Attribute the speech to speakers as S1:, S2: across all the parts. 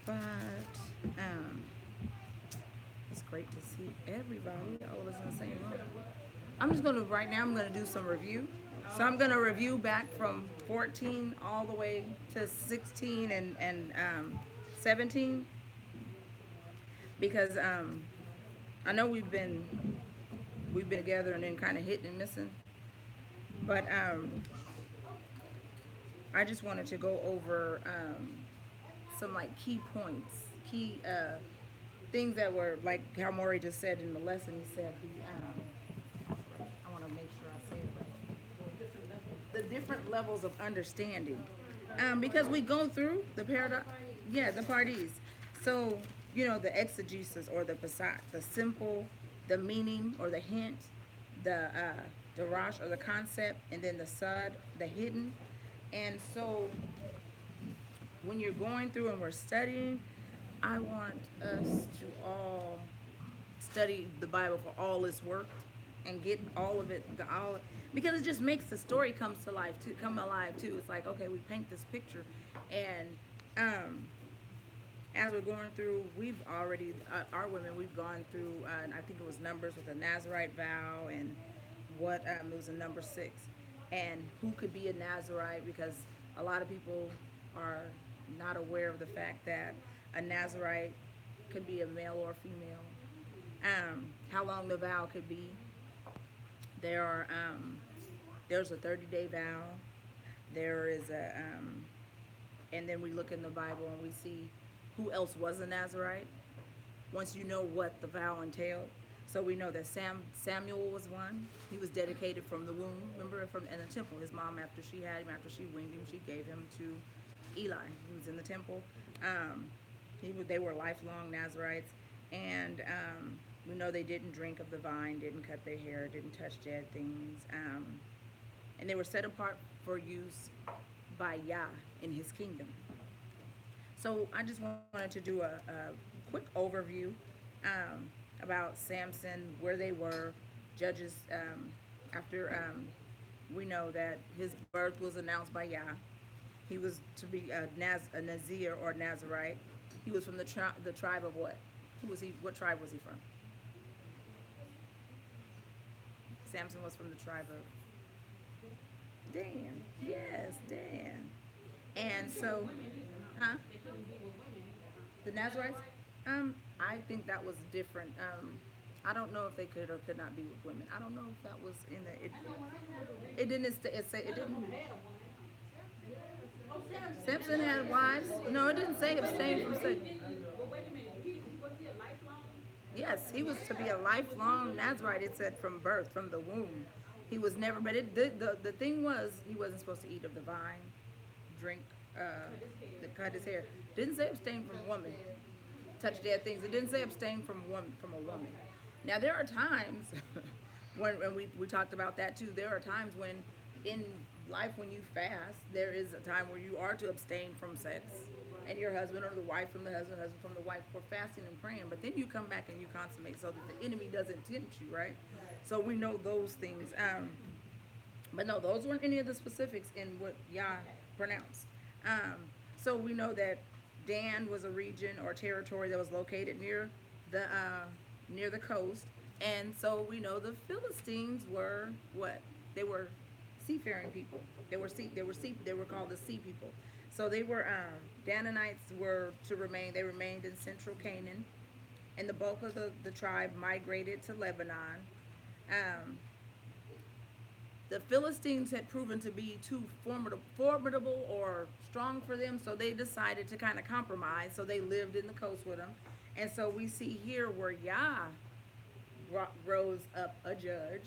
S1: But um, it's great to see everybody all of us in the same room. I'm just gonna right now. I'm gonna do some review. So I'm gonna review back from 14 all the way to 16 and 17 because I know we've been together and then kind of hitting and missing, but I just wanted to go over some like key points, key things that were like how Maury just said in the lesson. He said I want to make sure I say it right. The different levels of understanding, because we go through the paradox, yeah, the parties. So the exegesis or the passat, the simple, the meaning or the hint, the darash or the concept, and then the sud, the hidden. And so when you're going through and we're studying, I want us to all study the Bible for all its worth and get all of it, all because it just makes the story comes to life too, come alive too. It's like okay, we paint this picture, and um, as we're going through, we've already our women we've gone through. I think it was Numbers with a Nazarite vow and what it was a number 6, and who could be a Nazarite because a lot of people are not aware of the fact that a Nazarite could be a male or a female. How long the vow could be. There are there's a 30-day vow. There is and then we look in the Bible and we see who else was a Nazarite. Once you know what the vow entailed, so we know that Samuel was one. He was dedicated from the womb. Remember from in the temple. His mom, after she had him, after she weaned him, she gave him to Eli. He was in the temple. Um, they were lifelong Nazarites, and we know they didn't drink of the vine, didn't cut their hair, didn't touch dead things, and they were set apart for use by Yah in His kingdom. So I just wanted to do a quick overview um, about Samson, where they were, Judges. After we know that his birth was announced by Yah, he was to be a Nazir or Nazarite. He was from the tribe of what? Who was he? What tribe was he from? Samson was from the tribe of Dan. Yes, Dan. And so, huh? The Nazarites? I think that was different. I don't know if they could or could not be with women. I don't know if that was in the. It didn't. It say it didn't. Samson had wives. No, it didn't say abstain from sex. Yes, he was to be a lifelong Nazarite. It said from birth, from the womb. He was never. But the thing was, he wasn't supposed to eat of the vine, drink, cut his hair. Didn't say abstain from woman, touch dead things. It didn't say abstain from a woman. Now there are times when we talked about that too. There are times when in life when you fast, there is a time where you are to abstain from sex, and your husband or the wife from the husband from the wife for fasting and praying. But then you come back and you consummate so that the enemy doesn't tempt you, right? So we know those things. But no, those weren't any of the specifics in what Yah pronounced. Um, so we know that Dan was a region or territory that was located the near the coast, and so we know the Philistines were what? They were seafaring people. They were called the sea people. So they were Danaanites were to remain. They remained in central Canaan, and the bulk of the tribe migrated to Lebanon. Um, the Philistines had proven to be too formidable or strong for them, so they decided to kind of compromise. So they lived in the coast with them, and so we see here where Yah rose up a judge,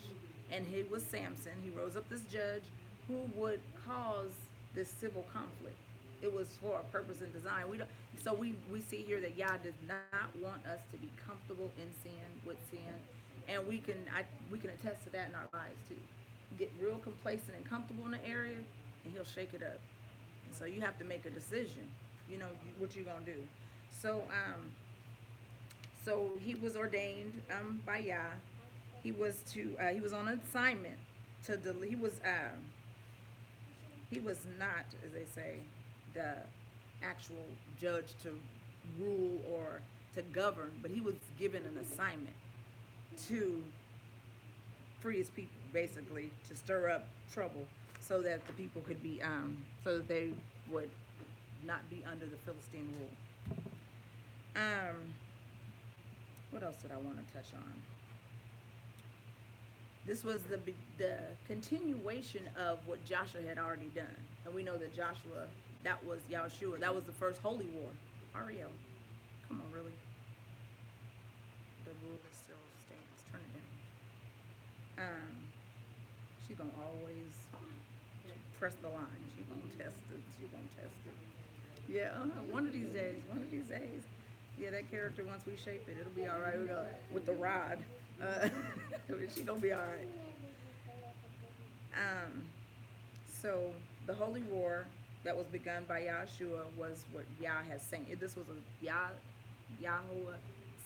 S1: and he was Samson. He rose up this judge who would cause this civil conflict. It was for a purpose and design. We don't, so we see here that Yah does not want us to be comfortable in sin with sin, and we can attest to that in our lives too. Get real complacent and comfortable in an area, and He'll shake it up. And so you have to make a decision. What you're gonna do. So so he was ordained by Yah. He was on assignment to he was not, as they say, the actual judge to rule or to govern, but he was given an assignment to free his people, basically, to stir up trouble so that the people could be, so that they would not be under the Philistine rule. Um, what else did I want to touch on? This was the continuation of what Joshua had already done. And we know that Joshua, that was Yahshua, that was the first holy war. Ariel, come on, really? The rule is still stands. Turn it down. She's gonna always press the line. She's gonna test it. She's gonna test it. Yeah, one of these days. One of these days. Yeah, that character, once we shape it, it'll be all right with the rod. Uh, she gonna be all right. Um, so the holy war that was begun by Yahshua was what Yah has sanctioned. This was a Yahweh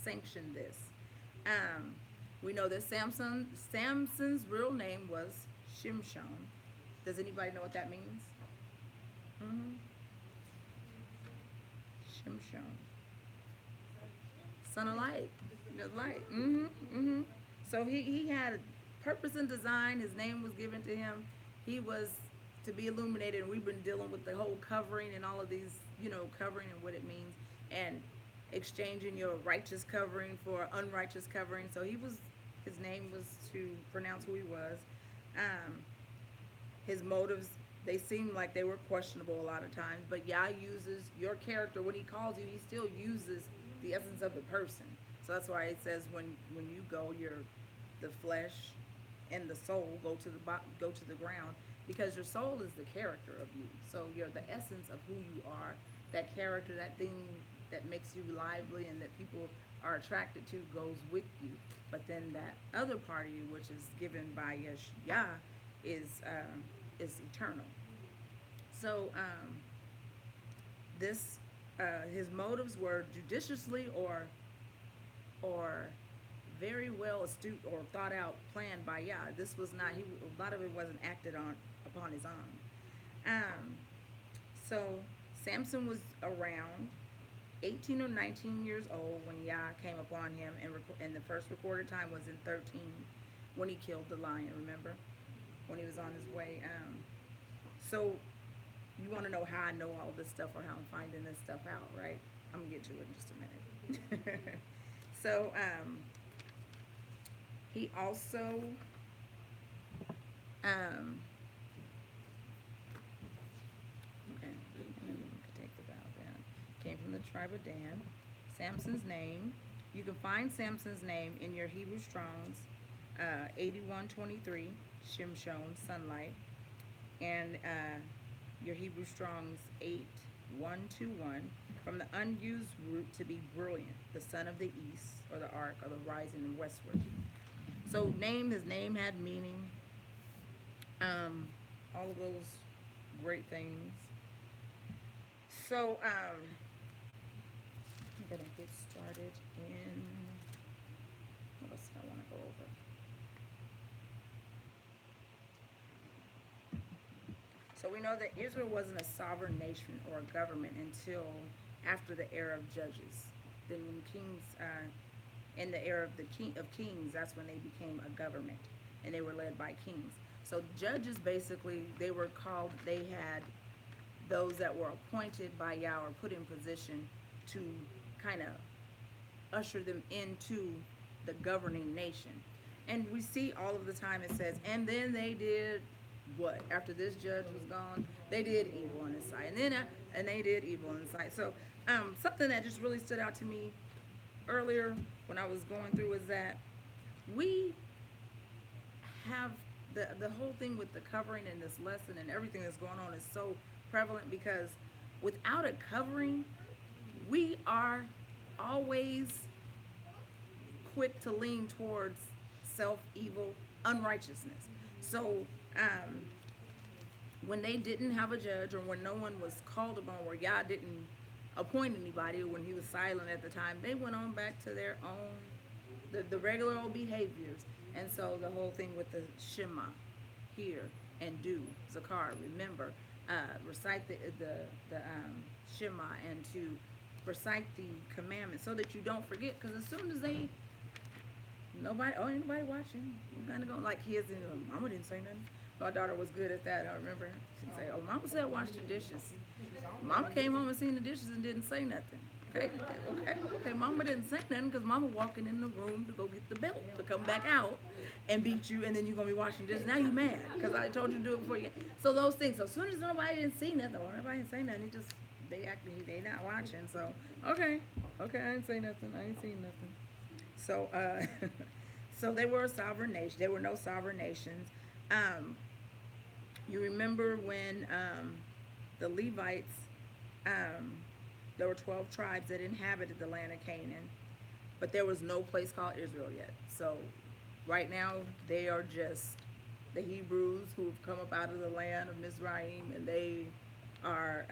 S1: sanctioned this. Um, we know that Samson's real name was Shimshon. Does anybody know what that means? Mm-hmm. Shimshon, son of light, the light. Mm-hmm. Mm-hmm. So he had purpose and design. His name was given to him. He was to be illuminated, and we've been dealing with the whole covering and all of these, covering and what it means, and exchanging your righteous covering for unrighteous covering. So his name was to pronounce who he was. Um, his motives, they seem like they were questionable a lot of times, but Yah uses your character. When he calls you, he still uses the essence of the person. So that's why it says when you go, the flesh and the soul go to the ground, because your soul is the character of you. So you're the essence of who you are, that character, that thing that makes you lively and that people are attracted to goes with you. But then that other part of you, which is given by Yah, is eternal. So his motives were judiciously or very well astute or thought out, planned by Yah. This was not, a lot of it wasn't acted on upon his own. So Samson was around 18 or 19 years old when Yah came upon him, and the first recorded time was in 13 when he killed the lion, remember? When he was on his way. So you want to know how I know all this stuff or how I'm finding this stuff out, right? I'm going to get to it in just a minute. So he also okay, we could take this out then. Came from the tribe of Dan. Samson's name. You can find Samson's name in your Hebrew Strong's 8123, Shimshon, sunlight, and your Hebrew Strong's 8121, from the unused root to be brilliant, the sun of the east, or the arc, or the rising westward. So his name had meaning, all of those great things. So I'm gonna get started in, what else do I want to go over? So we know that Israel wasn't a sovereign nation or a government until after the era of Judges. Then when kings, in the era of kings, that's when they became a government, and they were led by kings. So judges, basically, they had those that were appointed by Yah or put in position to kind of usher them into the governing nation. And we see all of the time it says, and then they did what? After this judge was gone, they did evil in his sight. And they did evil in his sight. So something that just really stood out to me earlier when I was going through is that we have the whole thing with the covering in this lesson, and everything that's going on is so prevalent, because without a covering, we are always quick to lean towards evil, unrighteousness. So when they didn't have a judge, or when no one was called upon, where Yah didn't appoint anybody, when he was silent at the time, they went on back to their own, the regular old behaviors. And so the whole thing with the Shema, hear and do, Zakar, remember, recite the Shema, and to recite the commandments so that you don't forget. Because as soon as they ain't nobody watching. You kind of go like kids and mama didn't say nothing. My daughter was good at that. I remember she'd say, "Oh, mama said wash the dishes." Mama came home and seen the dishes and didn't say nothing. Okay. Mama didn't say nothing because mama walking in the room to go get the belt to come back out and beat you, and then you're gonna be washing dishes. Now you mad because I told you to do it before you. So those things. So as soon as nobody didn't see nothing, or nobody didn't say nothing, they acting they not watching. So okay, I didn't say nothing. I ain't seen nothing. So so they were a sovereign nation. There were no sovereign nations. Um, you remember when the Levites, um, there were 12 tribes that inhabited the land of Canaan, but there was no place called Israel yet. So right now they are just the Hebrews who've come up out of the land of Mizraim, and are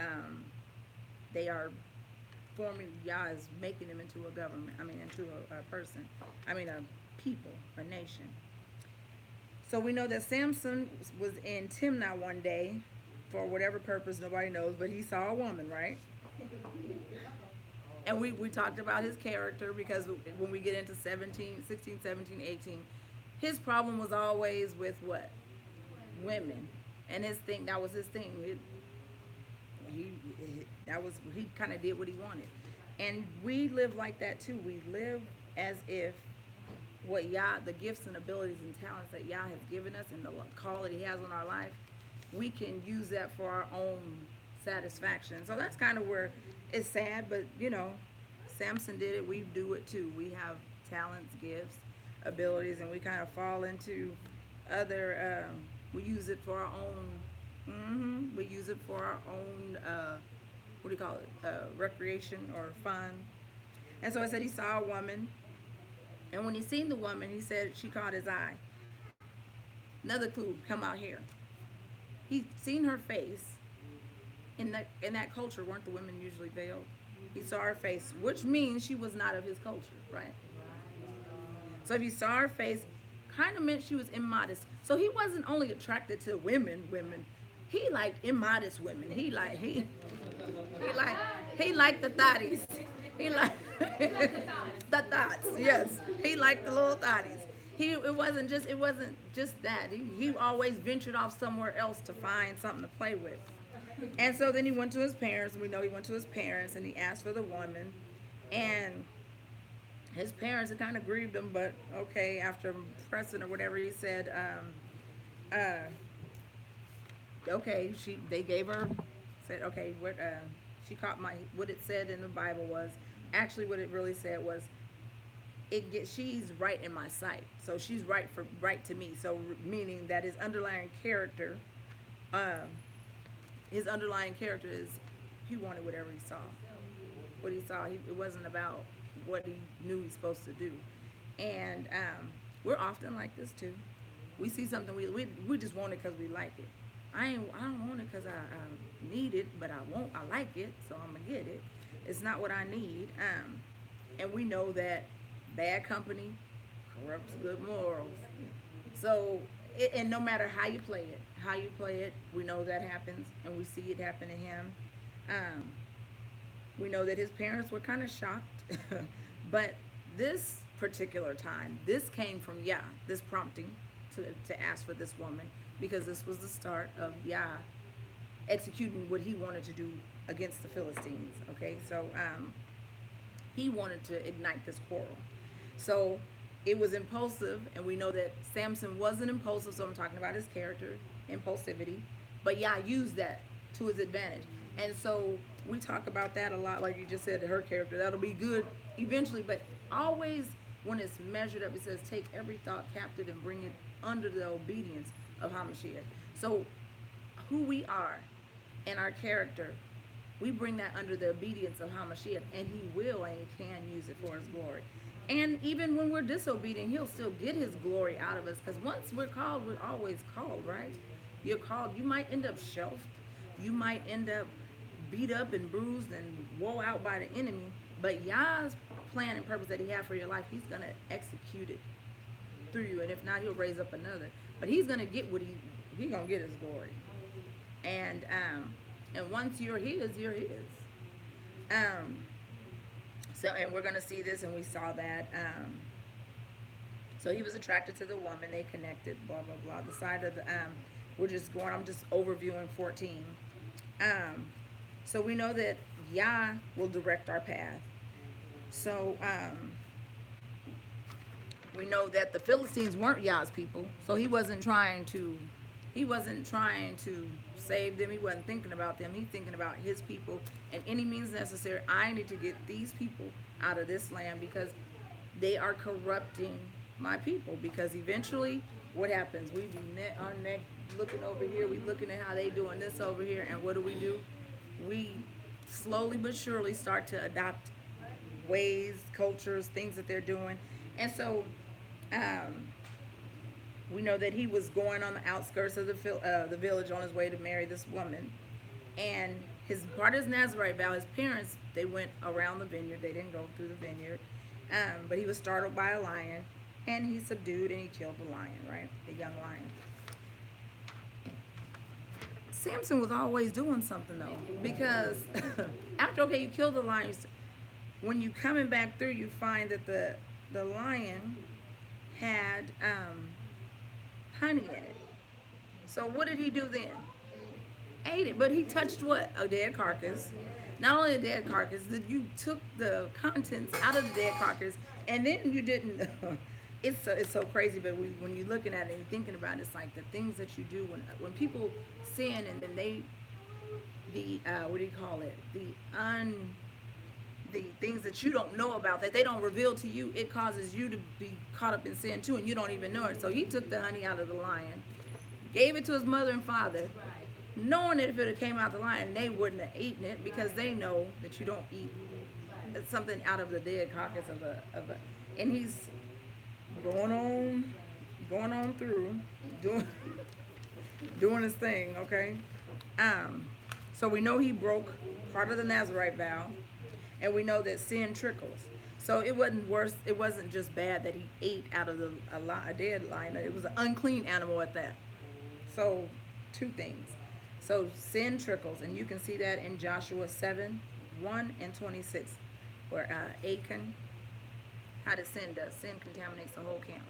S1: they are forming. Yah is making them into a government. I mean, into a person. I mean, a people, a nation. So we know that Samson was in Timnah one day for whatever purpose, nobody knows, but he saw a woman, right? And we talked about his character because when we get into 17, 16, 17, 18, his problem was always with what? Women. And that was his thing. He kind of did what he wanted. And we live like that too. We live as if what Yah, the gifts and abilities and talents that Yah has given us and the call that he has on our life, we can use that for our own satisfaction. So that's kind of where it's sad, but Samson did it. We do it too. We have talents, gifts, abilities, and we kind of fall into other, we use it for our own, we use it for our own, what do you call it, recreation or fun. And so I said he saw a woman, and when he seen the woman, he said she caught his eye. Another clue, come out here. He seen her face. In that culture, weren't the women usually veiled? He saw her face, which means she was not of his culture, right? So if he saw her face, kind of meant she was immodest. So he wasn't only attracted to women. He liked immodest women. He liked the thotties. He liked the thoughts. Yes, he liked the little thotties. It wasn't just that. He always ventured off somewhere else to find something to play with. And so then he went to his parents. We know he went to his parents and he asked for the woman. And his parents, it kind of grieved him, but okay, after pressing or whatever, he said, okay, they gave her, said, okay, what it said in the Bible was, actually what it really said was, she's right in my sight. So she's right to me. So meaning that his underlying character is he wanted whatever he saw. What he saw, it wasn't about what he knew he's supposed to do. And we're often like this too. We see something, we just want it because we like it. I don't want it because I need it, but I like it, so I'm gonna get it. It's not what I need. And we know that bad company corrupts good morals. So, and no matter how you play it, we know that happens, and we see it happen to him. We know that his parents were kind of shocked, but this particular time, this came from Yah, this prompting to ask for this woman, because this was the start of Yah executing what he wanted to do against the Philistines. Okay, so he wanted to ignite this quarrel. So it was impulsive, and we know that Samson wasn't impulsive, so I'm talking about his character, impulsivity, but Yah used that to his advantage. And so we talk about that a lot, like you just said, her character, that'll be good eventually, but always when it's measured up, it says take every thought captive and bring it under the obedience of Hamashiach. So who we are and our character, we bring that under the obedience of Hamashiach, and he will and he can use it for his glory. And even when we're disobedient, he'll still get his glory out of us, because once we're called, we're always called, right? You're called. You might end up shelved. You might end up beat up and bruised and wore out by the enemy, but Yah's plan and purpose that he had for your life, he's going to execute it through you, and if not, he'll raise up another. But he's going to get what he's going to get his glory. And once you're his, you're his. So, and we're going to see this, and we saw that. So he was attracted to the woman. They connected. Blah blah blah. The side of the we're just going. I'm just overviewing 14. Um, so we know that Yah will direct our path. So we know that the Philistines weren't Yah's people. So he wasn't trying to save them. He wasn't thinking about them. He's thinking about his people and any means necessary. I need to get these people out of this land because they are corrupting my people. Because eventually, what happens? We be our neck looking over here. We looking at how they doing this over here, and what do? We slowly but surely start to adopt ways, cultures, things that they're doing, and so um, we know that he was going on the outskirts of the village on his way to marry this woman, and his part of his Nazarite vow. His parents, they went around the vineyard. They didn't go through the vineyard, but he was startled by a lion, and he subdued and he killed the lion, right, the young lion. Samson was always doing something though, because after you kill the lion, when you coming back through, you find that the lion had honey in it. So what did he do then? Ate it, but he touched what? A dead carcass. Not only a dead carcass, that you took the contents out of the dead carcass, and then you didn't. It's so crazy, but when you're looking at it and thinking about it, it's like the things that you do when people sin, and then the what do you call it? The things that you don't know about, that they don't reveal to you, it causes you to be caught up in sin too, and you don't even know it. So he took the honey out of the lion, gave it to his mother and father, knowing that if it had came out the lion, they wouldn't have eaten it, because they know that you don't eat something out of the dead carcass of a. And he's going on through, doing his thing, okay? So we know he broke part of the Nazarite vow, and we know that sin trickles. So it wasn't worse. It wasn't just bad that he ate out of a dead lion. It was an unclean animal at that. So two things. So sin trickles, and you can see that in Joshua 7:1-26, where Achan, how does sin does. Sin contaminates the whole camp.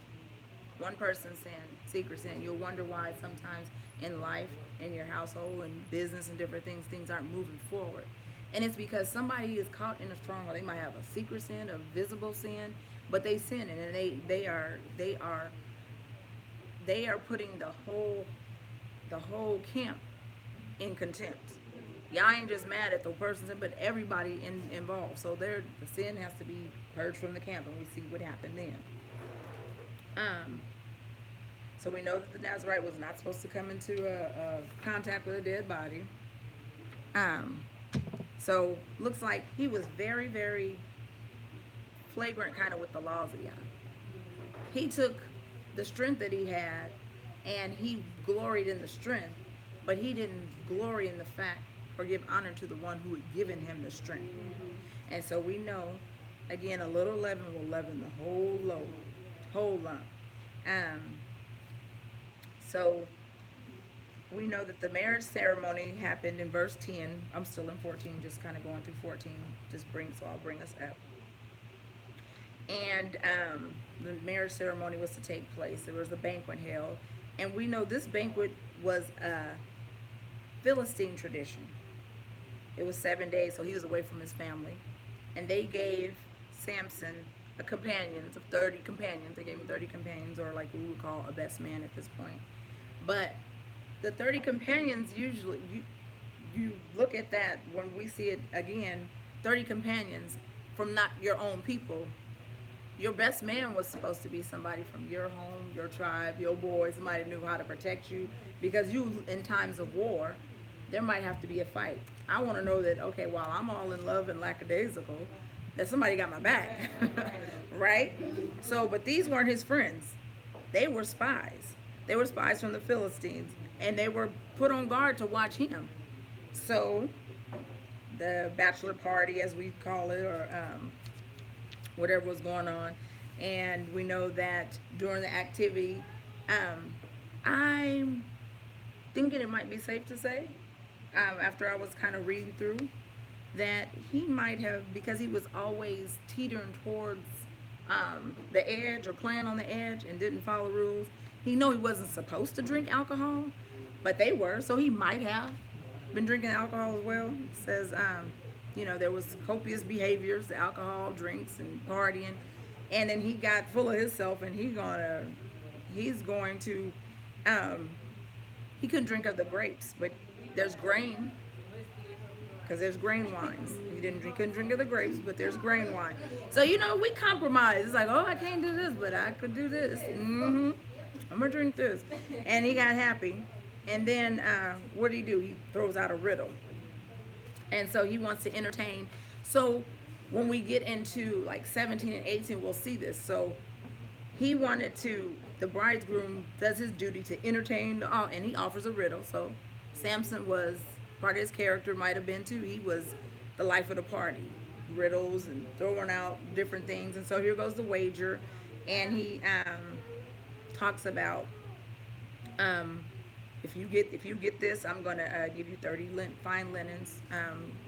S1: One person's sin, secret sin. You'll wonder why sometimes in life, in your household, and business and different things aren't moving forward. And it's because somebody is caught in a stronghold. They might have a secret sin, a visible sin, but they sin, and they are putting the whole camp in contempt. Y'all ain't just mad at the person, but everybody involved. So the sin has to be purged from the camp, and we see what happened then. So we know that the Nazarite was not supposed to come into a contact with a dead body. So looks like he was very, very flagrant kind of with the laws of Yah. He took the strength that he had, and he gloried in the strength, but he didn't glory in the fact or give honor to the one who had given him the strength. And so we know, again, a little leaven will leaven the whole lump. So we know that the marriage ceremony happened in verse 10. I'm still in 14, just kind of going through 14. So I'll bring us up. And the marriage ceremony was to take place. There was a banquet held. And we know this banquet was a Philistine tradition. It was 7 days, so he was away from his family. And they gave Samson a companions of 30 companions. They gave him 30 companions, or like we would call a best man at this point. But the 30 companions, usually, you look at that when we see it again, 30 companions from not your own people. Your best man was supposed to be somebody from your home, your tribe, your boy, somebody who knew how to protect you. Because you, in times of war, there might have to be a fight. I want to know that, okay, while I'm all in love and lackadaisical, that somebody got my back, right? So, but these weren't his friends. They were spies. They were spies from the Philistines, and they were put on guard to watch him. So, the bachelor party, as we call it, or whatever was going on, and we know that during the activity, I'm thinking it might be safe to say, after I was kind of reading through, that he might have, because he was always teetering towards the edge or playing on the edge and didn't follow rules. He know he wasn't supposed to drink alcohol, but they were, so he might have been drinking alcohol as well. It says, there was copious behaviors, alcohol, drinks, and partying, and then he got full of himself, and he's going to, um, he couldn't drink of the grapes, but there's grain, because there's grain wines. Couldn't drink of the grapes, but there's grain wine. So we compromise. It's like, oh, I can't do this, but I could do this. I'm gonna drink this, and he got happy. And then what did he do? He throws out a riddle, and so he wants to entertain. So when we get into like 17 and 18, we'll see this. So he wanted to. The bridegroom does his duty to entertain, and he offers a riddle. So Samson was part of his character, might have been too. He was the life of the party, riddles and throwing out different things. And so here goes the wager, and he talks about if you get this, I'm gonna give you 30 fine linens,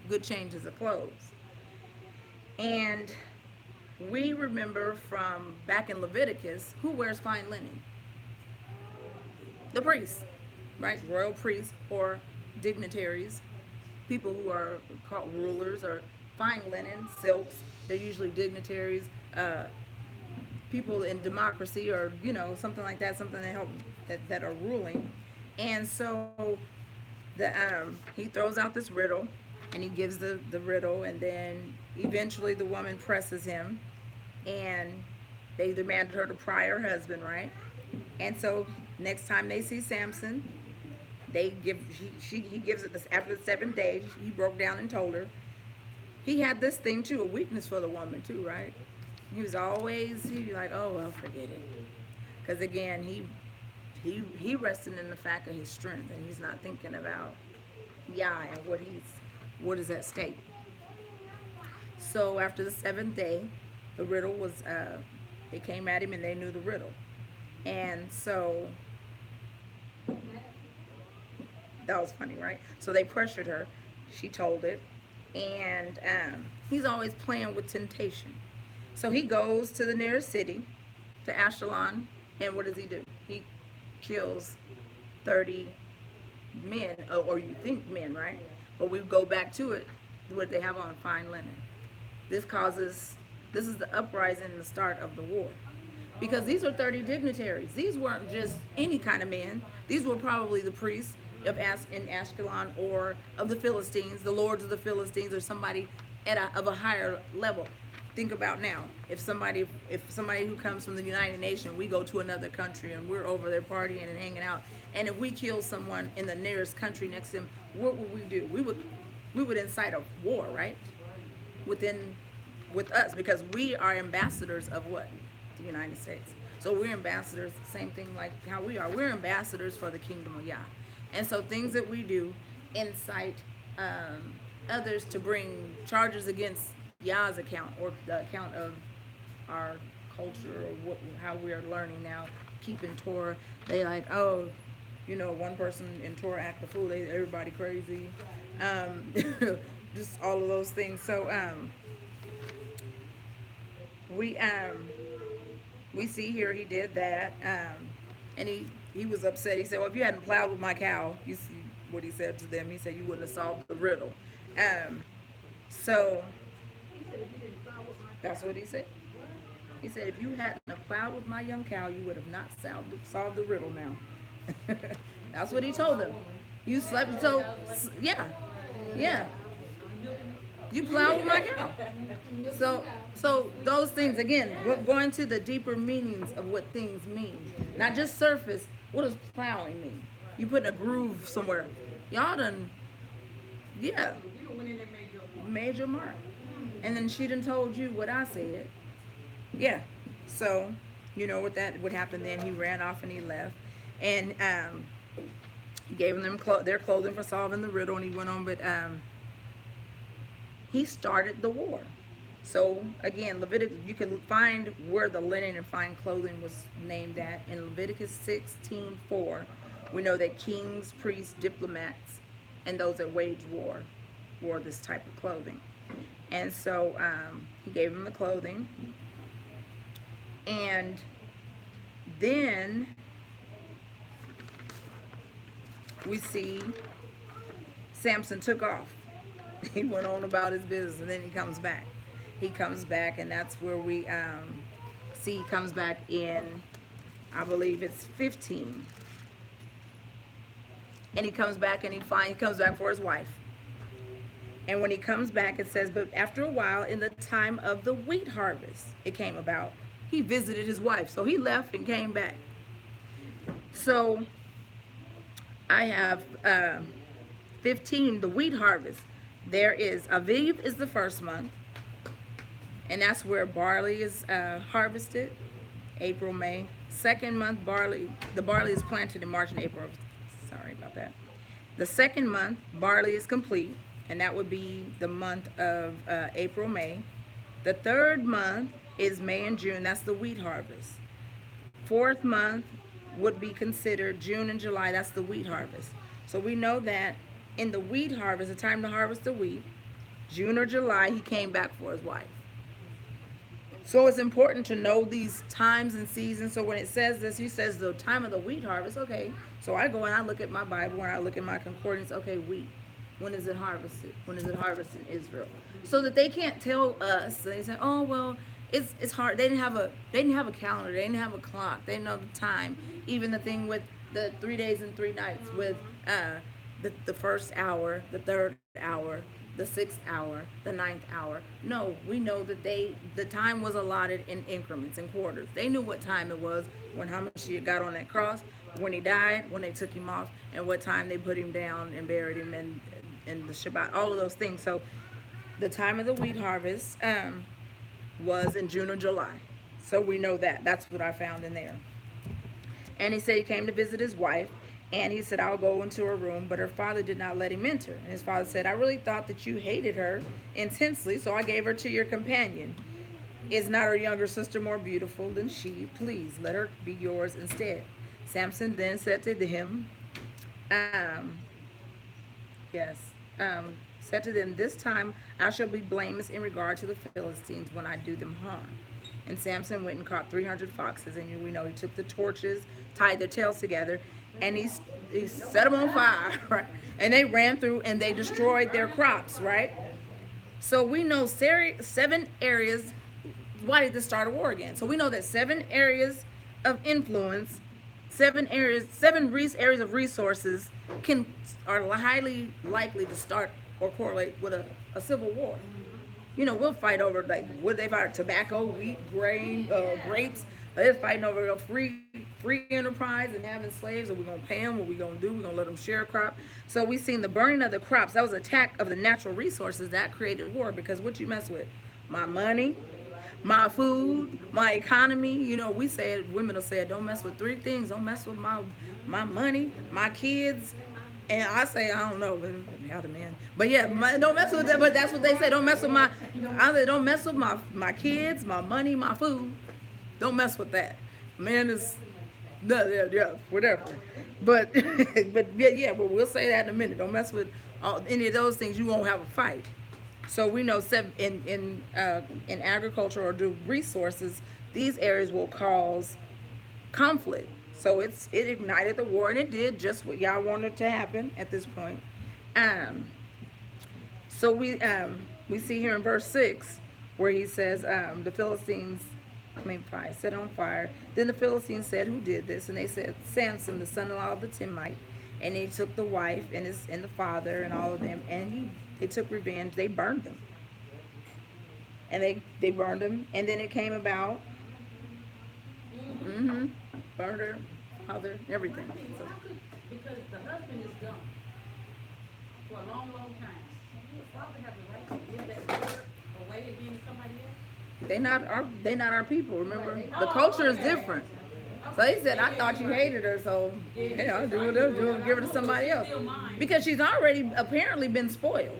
S1: good changes of clothes. And we remember from back in Leviticus, who wears fine linen? The priests, right? Royal priests or dignitaries, people who are called rulers, or fine linen, silks. They're usually dignitaries, people in democracy, or something like that, something that help that are ruling. And so he throws out this riddle, and he gives the riddle, and then eventually the woman presses him, and they demanded her to pry her husband, right? And so next time they see Samson, he gives it this after the 7th day. He broke down and told her. He had this thing too, a weakness for the woman too, right? He'd be like, oh well, forget it, because again he rested in the fact of his strength, and he's not thinking about and what is at stake. So after the 7th day, the riddle was they came at him and they knew the riddle, and so that was funny, right? So they pressured her. She told it, and he's always playing with temptation. So he goes to the nearest city, to Ashkelon, and what does he do? He kills 30 men, or you think men, right? But we go back to it, what they have on, fine linen. This is the uprising and the start of the war. Because these are 30 dignitaries. These weren't just any kind of men. These were probably the priests in Ashkelon, or of the Philistines, the lords of the Philistines, or somebody of a higher level. Think about now, if somebody who comes from the United Nations, we go to another country and we're over there partying and hanging out, and if we kill someone in the nearest country next to them, what would we do? We would incite a war, right? With us, because we are ambassadors of what? The United States. So we're ambassadors, same thing like how we are. We're ambassadors for the kingdom of Yah. And so things that we do incite others to bring charges against Yah's account, or the account of our culture, or how we are learning now, keeping Torah. They like, oh, one person in Torah act a fool, everybody crazy. Just all of those things. So we see here he did that, and he was upset. He said, well, if you hadn't plowed with my cow, you see what he said to them. He said, you wouldn't have solved the riddle. So that's what he said. He said, if you hadn't have plowed with my young cow, you would have not solved the riddle now. That's what he told them. You slept, so yeah. You plowed with my cow. So those things, again, we're going to the deeper meanings of what things mean. Not just surface. What does plowing mean? You put a groove somewhere. Y'all done, made your mark. And then she done told you what I said. Yeah. So, what happened then? He ran off and he left. And he gave them their clothing for solving the riddle, and he went on, but he started the war. So again, Leviticus, you can find where the linen and fine clothing was named at in Leviticus 16:4. We know that kings, priests, diplomats, and those that wage war wore this type of clothing. And so he gave him the clothing. And then we see Samson took off. He went on about his business, and then he comes back. He comes back, and that's where we see he comes back in, I believe it's 15. And he comes back, and he comes back for his wife. And when he comes back, it says, but after a while, in the time of the wheat harvest, it came about, he visited his wife. So he left and came back. So I have 15, the wheat harvest. There is Aviv is the first month, and that's where barley is harvested, April, May. Second month, the barley is planted in March and April. Sorry about that. The second month, barley is complete, and that would be the month of April, May. The third month is May and June. That's the wheat harvest. Fourth month would be considered June and July. That's the wheat harvest. So we know that in the wheat harvest, the time to harvest the wheat, June or July, he came back for his wife. So it's important to know these times and seasons. So when it says this, he says the time of the wheat harvest. Okay, so I go and I look at my Bible and I look at my concordance. Okay, wheat. When is it harvested? When is it harvested in Israel? So that they can't tell us. They say, oh well, it's hard. They didn't have a calendar. They didn't have a clock. They didn't know the time. Even the thing with the 3 days and 3 nights with the first hour, the third hour, the 6th hour, the 9th hour. No, we know that the time was allotted in increments and quarters. They knew what time it was when Hamashiach got on that cross, when he died, when they took him off, and what time they put him down and buried him in the Shabbat, all of those things. So the time of the wheat harvest was in June or July. So we know that. That's what I found in there. And he said he came to visit his wife. And he said, I'll go into her room, but her father did not let him enter. And his father said, I really thought that you hated her intensely, so I gave her to your companion. Is not her younger sister more beautiful than she? Please, let her be yours instead. Samson then said to them, said to them, this time I shall be blameless in regard to the Philistines when I do them harm. And Samson went and caught 300 foxes, and we know he took the torches, tied their tails together, and he set them on fire, right? And they ran through and they destroyed their crops, right? So we know 7 areas. Why did this start a war again? So we know that 7 areas of influence, 7 areas of resources are highly likely to start or correlate with a civil war. You know, we'll fight over, like, what they fight, tobacco, wheat, grain, grapes. They're fighting over a free enterprise and having slaves. Are we going to pay them? What are we going to do? We're going to let them share a crop. So we've seen the burning of the crops. That was an attack of the natural resources that created war, because what you mess with? My money, my food, my economy. You know, we said, women will say, don't mess with 3 things. Don't mess with my money, my kids. And I say, I don't know, the other man. But yeah, don't mess with that. But that's what they say. Don't mess with don't mess with my kids, my money, my food. Don't mess with that. Man is, whatever. But but we'll say that in a minute. Don't mess with any of those things. You won't have a fight. So we know in agriculture or the resources, these areas will cause conflict. So it ignited the war, and it did just what y'all wanted to happen at this point. So we see here in verse 6 where he says the Philistines, set on fire. Then the Philistines said, who did this? And they said, Samson, the son-in-law of the Timnite. And he took the wife and the father and all of them, and they took revenge. They burned them. And they burned them. And then it came about, burned her, father, everything. So,
S2: because the husband is gone for a long, long time. The father has the right to give that word away again to somebody else.
S1: They not our people. Remember, the culture is different. So he said, I thought you hated her, so I'll do what they'll do and give her to somebody else, because she's already apparently been spoiled.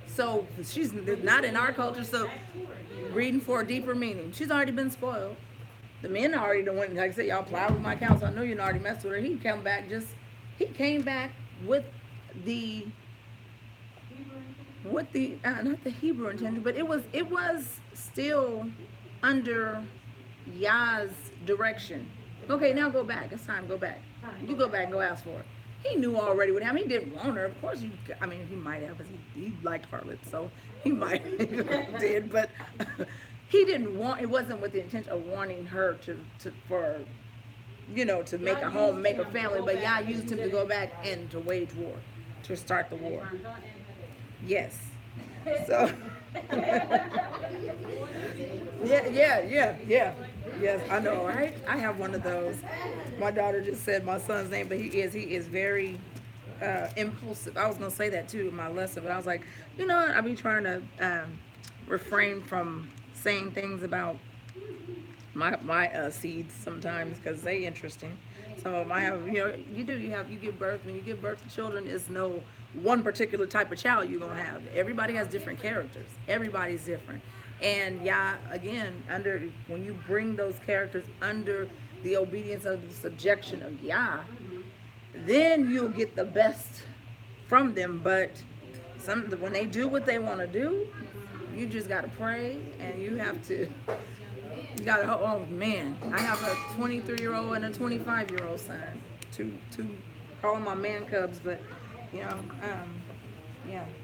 S1: So she's not in our culture. So reading for a deeper meaning, she's already been spoiled. The men already done went, like I said, y'all plowed with my cows. I know you already messed with her. He came back with the what the not the Hebrew intention, but it was still under Yah's direction. Okay, now go back. It's time. Go back. You go back and go ask for it. He knew already what happened. He didn't want her. Of course, I mean, he might have, because he liked harlots, so he might did, but he didn't want. It wasn't with the intention of wanting her for, to make a home, make a family. But Yah used him to go back and to wage war, to start the war. Yes. So. Yeah. Yes, I know, right? I have one of those. My daughter just said my son's name, but he is very impulsive. I was gonna say that too in my lesson, but I was like, I be trying to refrain from saying things about my seeds sometimes, because they interesting. Some of them I have, you give birth. When you give birth to children, it's no one particular type of child you're gonna have. Everybody has different characters. Everybody's different. And Yah, again, when you bring those characters under the obedience of the subjection of Yah, then you'll get the best from them. But when they do what they want to do, you just got to pray, and you got to, oh man, I have a 23-year-old and a 25-year-old son, two call them my man cubs, but yeah,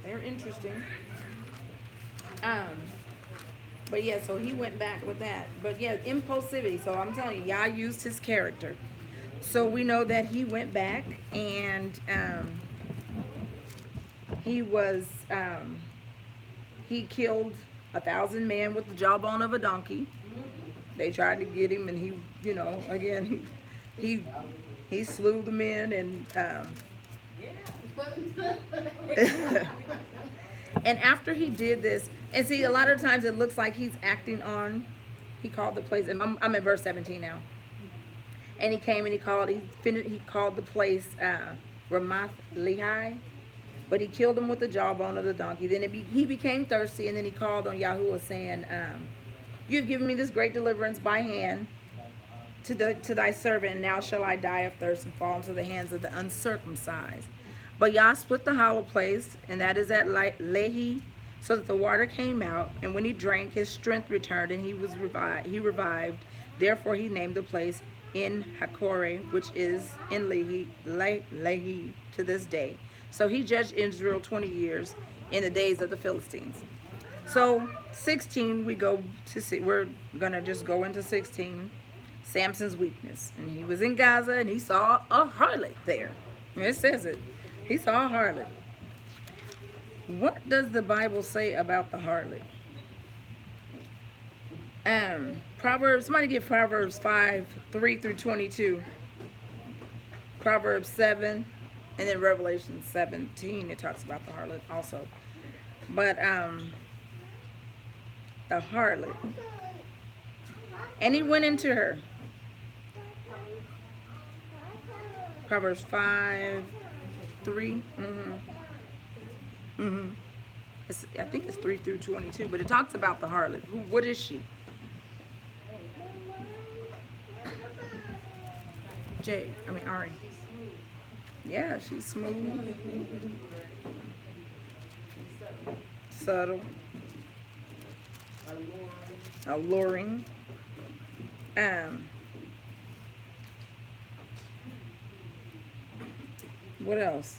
S1: they're interesting. But yeah, so he went back with that. But yeah, impulsivity. So I'm telling you, Yah used his character. So we know that he went back, and he killed 1,000 men with the jawbone of a donkey. They tried to get him, and he slew the men, and and after he did this, and see, a lot of times it looks like he's acting on, he called the place, and I'm in verse 17 now. And he came and he called the place Ramath Lehi, but he killed him with the jawbone of the donkey. Then he became thirsty, and then he called on Yahuwah, saying, you have given me this great deliverance by hand to thy servant, and now shall I die of thirst and fall into the hands of the uncircumcised. But Yah split the hollow place, and that is at Lehi, so that the water came out, and when he drank, his strength returned, and he revived. Therefore he named the place En Hakkore, which is in Lehi to this day. So he judged Israel 20 years in the days of the Philistines. So 16, we're gonna just go into 16. Samson's weakness, and he was in Gaza, and he saw a harlot there. It says it. He saw a harlot. What does the Bible say about the harlot? Proverbs, somebody get Proverbs 5:3-22. Proverbs 7, and then Revelation 17, it talks about the harlot also. But the harlot. And he went into her. Proverbs 5:3. I think it's 3-22, but it talks about the harlot. What is she? Ari. Yeah, she's smooth, subtle, alluring. What else?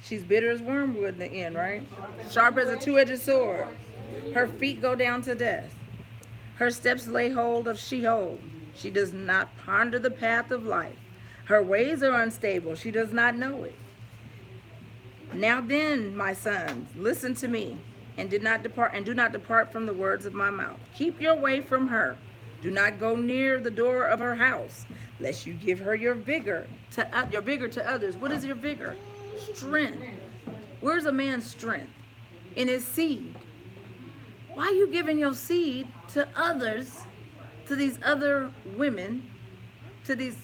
S1: She's bitter as wormwood in the end, right? Sharp as a two-edged sword. Her feet go down to death. Her steps lay hold of Sheol. She does not ponder the path of life. Her ways are unstable. She does not know it. Now then, my sons, listen to me, and do not depart from the words of my mouth. Keep your way from her. Do not go near the door of her house, lest you give her your vigor to others. What is your vigor? Strength. Where's a man's strength? In his seed. Why are you giving your seed to others, to these other women, to these,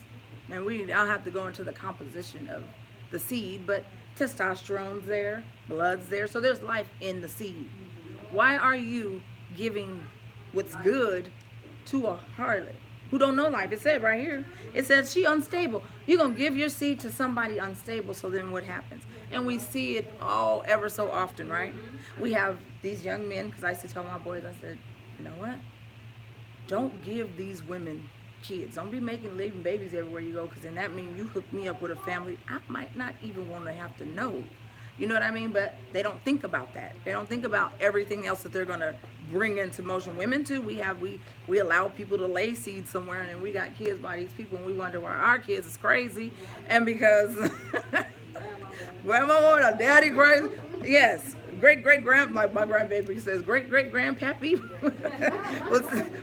S1: and I'll have to go into the composition of the seed, but testosterone's there, blood's there, so there's life in the seed. Why are you giving what's good to a harlot who don't know life? It said right here, it says she unstable. You're going to give your seed to somebody unstable, so then what happens? And we see it all ever so often, right? We have these young men, because I used to tell my boys, I said, you know what? Don't give these women kids. Don't be leaving babies everywhere you go, because then that means you hook me up with a family I might not even want to have to know. You know what I mean? But they don't think about that. They don't think about everything else that they're gonna bring into motion. Women too. We allow people to lay seeds somewhere, and then we got kids by these people, and we wonder why our kids is crazy, and because grandma or daddy crazy. Yes, great like my grandbaby says, great grandpappy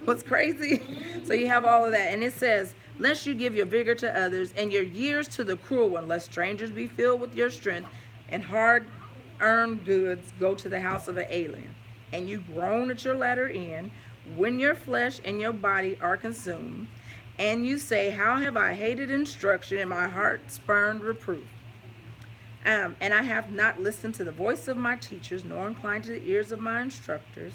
S1: was crazy. So you have all of that, and it says, lest you give your vigor to others and your years to the cruel one, lest strangers be filled with your strength and hard-earned goods go to the house of an alien, and you groan at your latter end, when your flesh and your body are consumed, and you say, how have I hated instruction, and my heart spurned reproof. And I have not listened to the voice of my teachers, nor inclined to the ears of my instructors.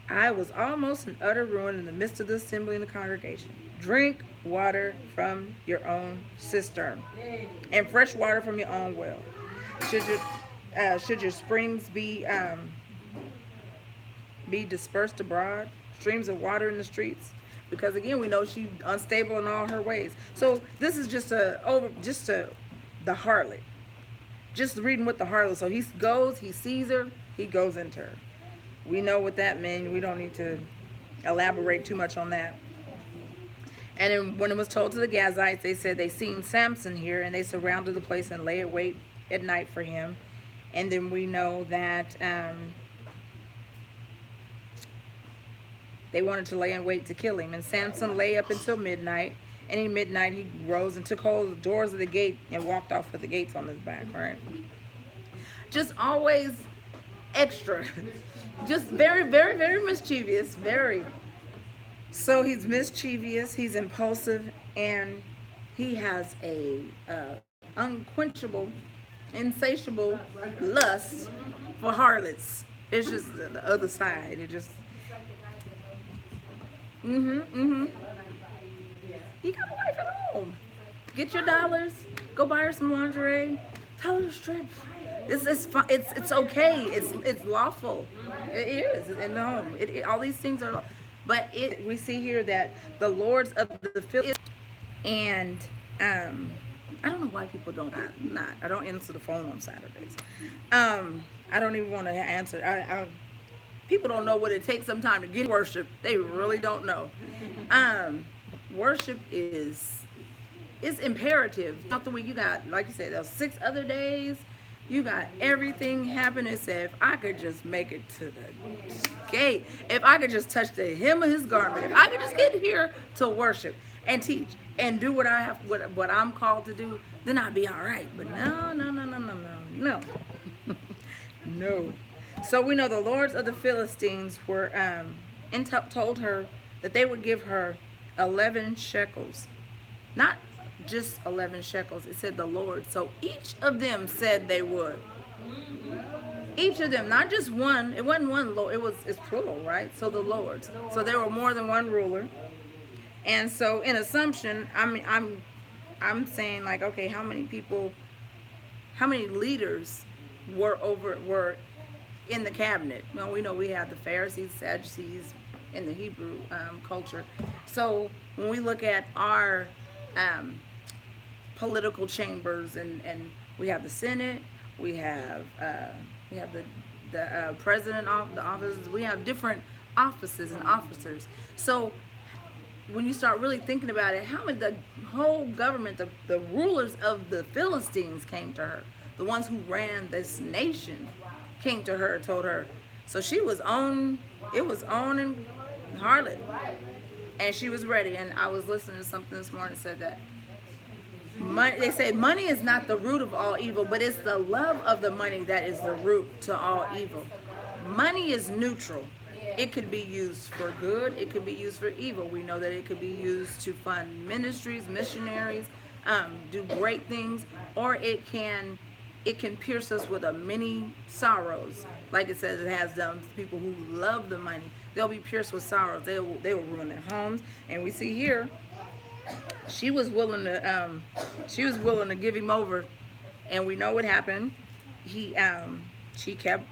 S1: I was almost in utter ruin in the midst of the assembly and the congregation. Drink water from your own cistern, and fresh water from your own well. Should your springs be dispersed abroad, streams of water in the streets? Because again, we know she's unstable in all her ways. So this is just the harlot. Just reading with the harlot. So he goes, he sees her, he goes into her. We know what that means. We don't need to elaborate too much on that. And then when it was told to the Gazites, they said they seen Samson here, and they surrounded the place and lay wait at night for him. And then we know that they wanted to lay in wait to kill him. And Samson lay up until midnight. And in midnight he rose and took hold of the doors of the gate and walked off with the gates on his back, right? Just always extra. Just very, very, very mischievous. Very. So he's mischievous, he's impulsive, and he has a unquenchable, insatiable lust for harlots. It's just the other side. It just You got a wife at home. Get your dollars. Go buy her some lingerie. Tell her to strip. It's okay. It's lawful. It is in the home. All these things are. But we see here that the lords of the Philistines, and I don't know why people don't I don't answer the phone on Saturdays. I don't even want to answer. People don't know what it takes sometimes to get worship. They really don't know. Worship is imperative. Not the week you got, like you said, those 6 other days. You got everything happening. Said, if I could just make it to the gate, if I could just touch the hem of his garment, if I could just get here to worship and teach and do what I have, what I'm called to do, then I'd be all right. But no. No. So we know the lords of the Philistines were told her that they would give her 11 shekels, not just 11 shekels. It said the Lord. So each of them said they would. Each of them, not just one. It wasn't one Lord. It's plural, right? So the Lords. So there were more than one ruler. And so in assumption, I'm saying, like, okay, how many leaders were in the cabinet? Well, we know we have the Pharisees, Sadducees in the Hebrew culture. So when we look at our political chambers, and we have the Senate, we have the president of the offices, we have different offices and officers. So when you start really thinking about it, how many, the whole government, the rulers of the Philistines came to her, the ones who ran this nation came to her, told her. So she was on, it was on and harlot, and she was ready. And I was listening to something this morning that said that money, they said money is not the root of all evil, but it's the love of the money that is the root to all evil. Money is neutral. It could be used for good, it could be used for evil. We know that it could be used to fund ministries, missionaries, do great things, or it can pierce us with a many sorrows. Like it says, it has done people who love the money. They'll be pierced with sorrows. They will ruin their homes. And we see here, she was willing to give him over, and we know what happened. she kept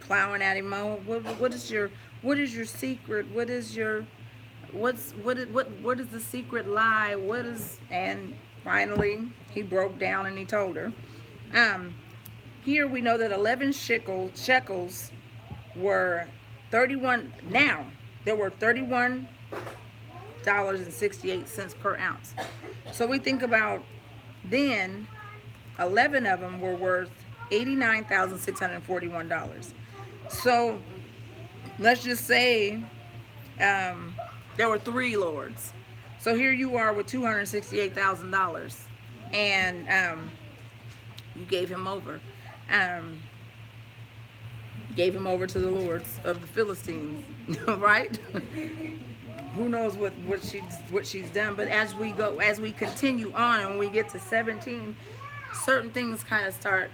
S1: plowing at him. Oh, what is your secret? What is your what is the secret lie? What is and finally he broke down and he told her. Um, Here we know that 11 shekels were 31. Now there were $31.68 per ounce. So we think about then 11 of them were worth $89,641. So let's just say there were 3 lords. So here you are with $268,000, and you gave him over. Gave him over to the lords of the Philistines, right? Who knows what she's done? But as we continue on, and when we get to 17, certain things kind of start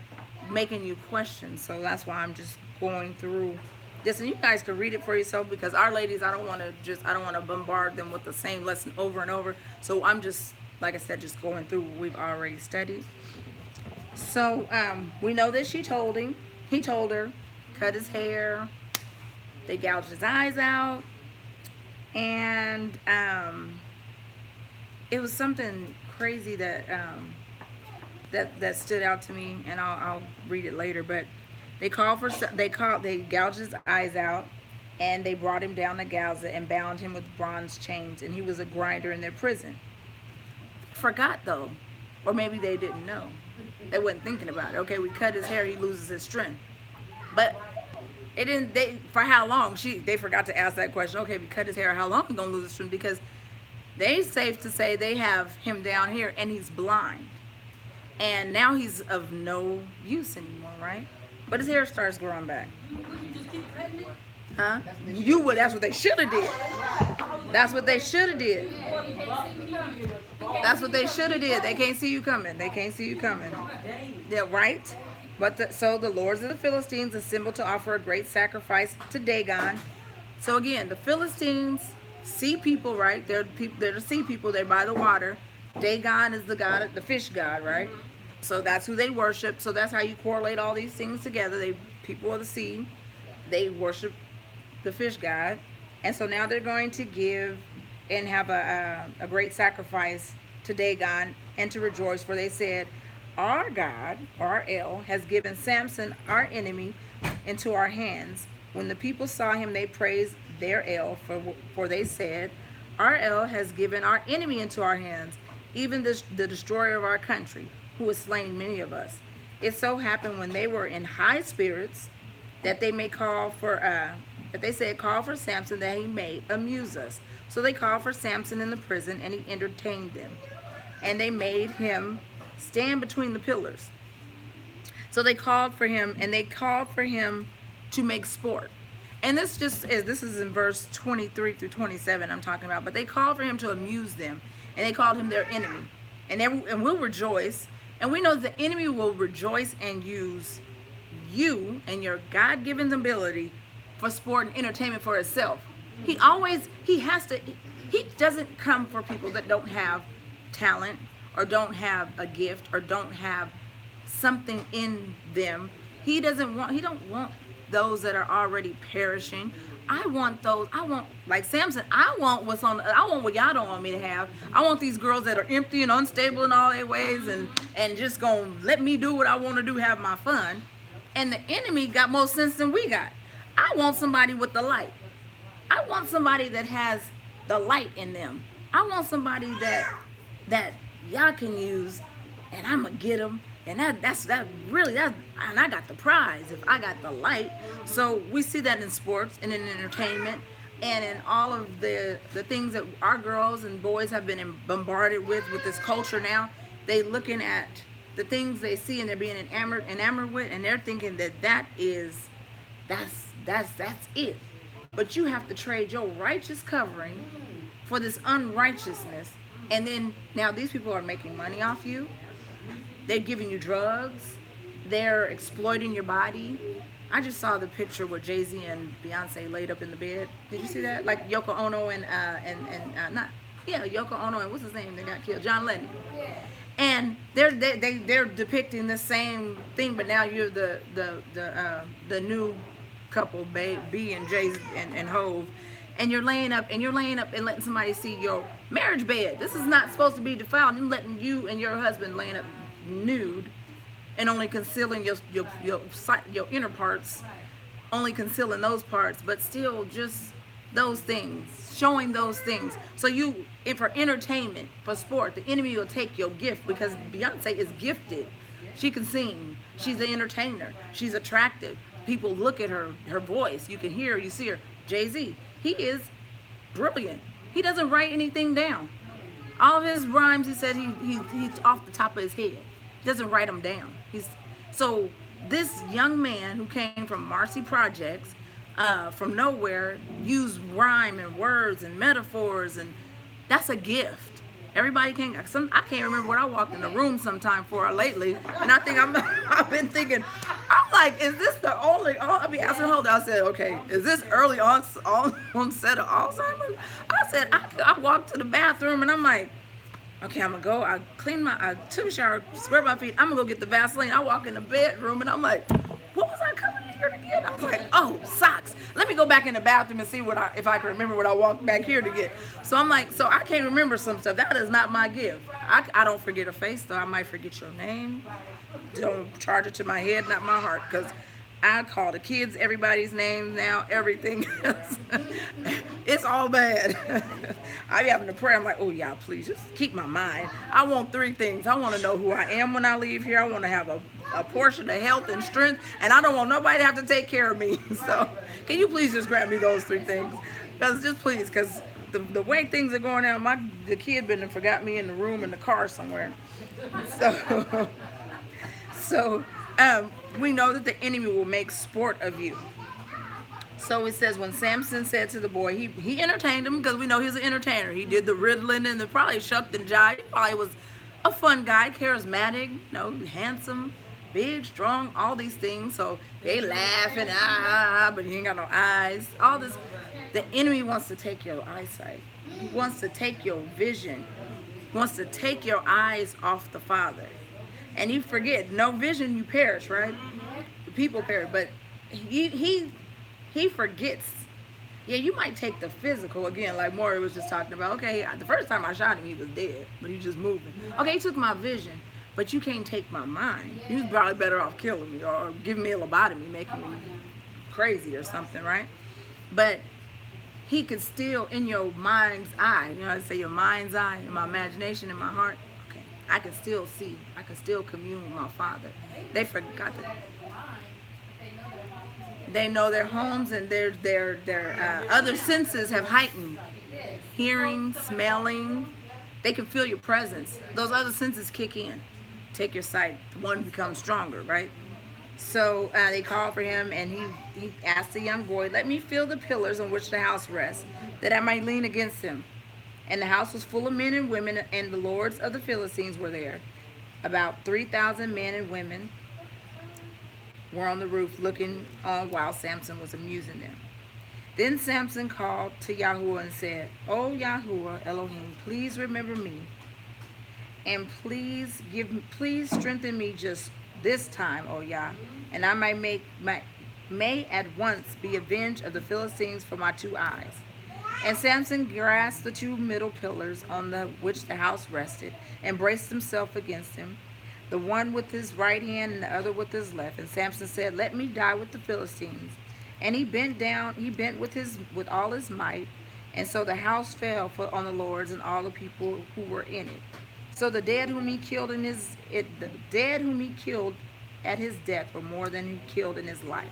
S1: making you question. So that's why I'm just going through this, and you guys can read it for yourself, because our ladies, I don't want to bombard them with the same lesson over and over. So I'm just, like I said, just going through what we've already studied. So we know that he told her, cut his hair, they gouged his eyes out, and it was something crazy that stood out to me, and I'll read it later. But they gouged his eyes out, and they brought him down to Gaza and bound him with bronze chains, and he was a grinder in their prison. Forgot though, or maybe they didn't know. They wasn't thinking about it. Okay, we cut his hair, he loses his strength. But it didn't. For how long? They forgot to ask that question. Okay, we cut his hair, how long he gonna lose his strength? Because they safe to say they have him down here and he's blind, and now he's of no use anymore, right? But his hair starts growing back. Huh? You would. That's what they should have did. That's what they should have did. That's what they should have did. They can't see you coming. They can't see you coming. Yeah, right? But so the lords of the Philistines assembled to offer a great sacrifice to Dagon. So again, the Philistines, sea people, right? They're the sea people. They're by the water. Dagon is the god, the fish god, right? So that's who they worship. So that's how you correlate all these things together. They people of the sea. They worship the fish god. And so now they're going to give and have a great sacrifice to Dagon and to rejoice, for they said, our God, our El, has given Samson, our enemy, into our hands. When the people saw him, they praised their El, for they said, our El has given our enemy into our hands, even the destroyer of our country, who has slain many of us. It so happened when they were in high spirits that they call for Samson, that he may amuse us. So they called for Samson in the prison, and he entertained them. And they made him stand between the pillars. So they called for him, and they called for him to make sport. And this is in verse 23 through 27 I'm talking about. But they called for him to amuse them, and they called him their enemy. And we'll rejoice. And we know the enemy will rejoice and use you and your God-given ability for sport and entertainment for itself. He doesn't come for people that don't have talent, or don't have a gift, or don't have something in them. He don't want those that are already perishing. I want, like Samson, I want what y'all don't want me to have. I want these girls that are empty and unstable in all their ways, and just gonna let me do what I want to do, have my fun. And the enemy got more sense than we got. I want somebody with the light. I want somebody that has the light in them. I want somebody that y'all can use, and I'm gonna get them. And and I got the prize if I got the light. So we see that in sports and in entertainment and in all of the things that our girls and boys have been bombarded with this culture now. They looking at the things they see, and they're being enamored with, and they're thinking that's it. But you have to trade your righteous covering for this unrighteousness. And then now these people are making money off you. They're giving you drugs. They're exploiting your body. I just saw the picture where Jay-Z and Beyonce laid up in the bed. Did you see that? Like Yoko Ono and Yoko Ono and what's his name that got killed? John Lennon. And they're depicting the same thing, but now you're the new couple, B and Jay and Hove, and you're laying up and letting somebody see your marriage bed. This is not supposed to be defiled. And letting you and your husband laying up nude and only concealing your inner parts, only concealing those parts, but still just those things, showing those things. So for entertainment, for sport, the enemy will take your gift, because Beyonce is gifted. She can sing. She's an entertainer. She's attractive. People look at her voice. You can hear her, you see her. Jay-Z, he is brilliant. He doesn't write anything down. All of his rhymes, he said he's off the top of his head. He doesn't write them down. So this young man who came from Marcy Projects, from nowhere, used rhyme and words and metaphors, and that's a gift. Everybody can't. I can't remember what I walked in the room sometime for lately, and I think I've been thinking, I'm like, is this the only? I'll be asking Holder. I said, okay, is this early onset of Alzheimer's? I said, I walked to the bathroom and I'm like, okay, I'm gonna go. I took a shower, scrubbed my feet. I'm gonna go get the Vaseline. I walk in the bedroom and I'm like, what was I coming in here to get? I was like, oh, socks. Let me go back in the bathroom and see if I can remember what I walked back here to get. So I'm like, so I can't remember some stuff. That is not my gift. I don't forget a face, though. I might forget your name. Don't charge it to my head, not my heart, because I call the kids everybody's name now, everything else. It's all bad. I be having to pray. I'm like, oh, yeah, please, just keep my mind. I want three things. I want to know who I am when I leave here. I want to have a portion of health and strength, and I don't want nobody to have to take care of me. So can you please just grab me those three things? Because the way things are going on, the kid been and forgot me in the room in the car somewhere. So we know that the enemy will make sport of you. So it says, when Samson said to the boy, he entertained him, because we know he's an entertainer. He did the riddling and probably shucked and jived. He probably was a fun guy, charismatic, handsome, big, strong, all these things. So they laughing, but he ain't got no eyes. All this. The enemy wants to take your eyesight. He wants to take your vision. He wants to take your eyes off the Father. And you forget, no vision, you perish, right? The people perish, but he forgets. Yeah, you might take the physical, again, like Maury was just talking about. Okay, the first time I shot him, he was dead, but he just moving. Okay, he took my vision, but you can't take my mind. He was probably better off killing me or giving me a lobotomy, making me crazy or something, right? But he could still, in your mind's eye, I say your mind's eye, in my imagination, in my heart, okay, I can still see. I can still commune with my Father. They forgot that. They know their homes and their other senses have heightened. Hearing, smelling, they can feel your presence. Those other senses kick in. Take your sight. One becomes stronger, right? So they called for him, and he asked the young boy, let me feel the pillars on which the house rests, that I might lean against them. And the house was full of men and women, and the lords of the Philistines were there. About 3,000 men and women were on the roof looking on while Samson was amusing them. Then Samson called to Yahuwah and said, O Yahuwah Elohim, please remember me, and please strengthen me just this time, O Yah, and I may at once be avenged of the Philistines for my two eyes. And Samson grasped the two middle pillars on which the house rested, and braced himself against them, the one with his right hand and the other with his left. And Samson said, let me die with the Philistines. And he bent with all his might, and so the house fell on the lords and all the people who were in it. So the dead whom he killed at his death were more than he killed in his life.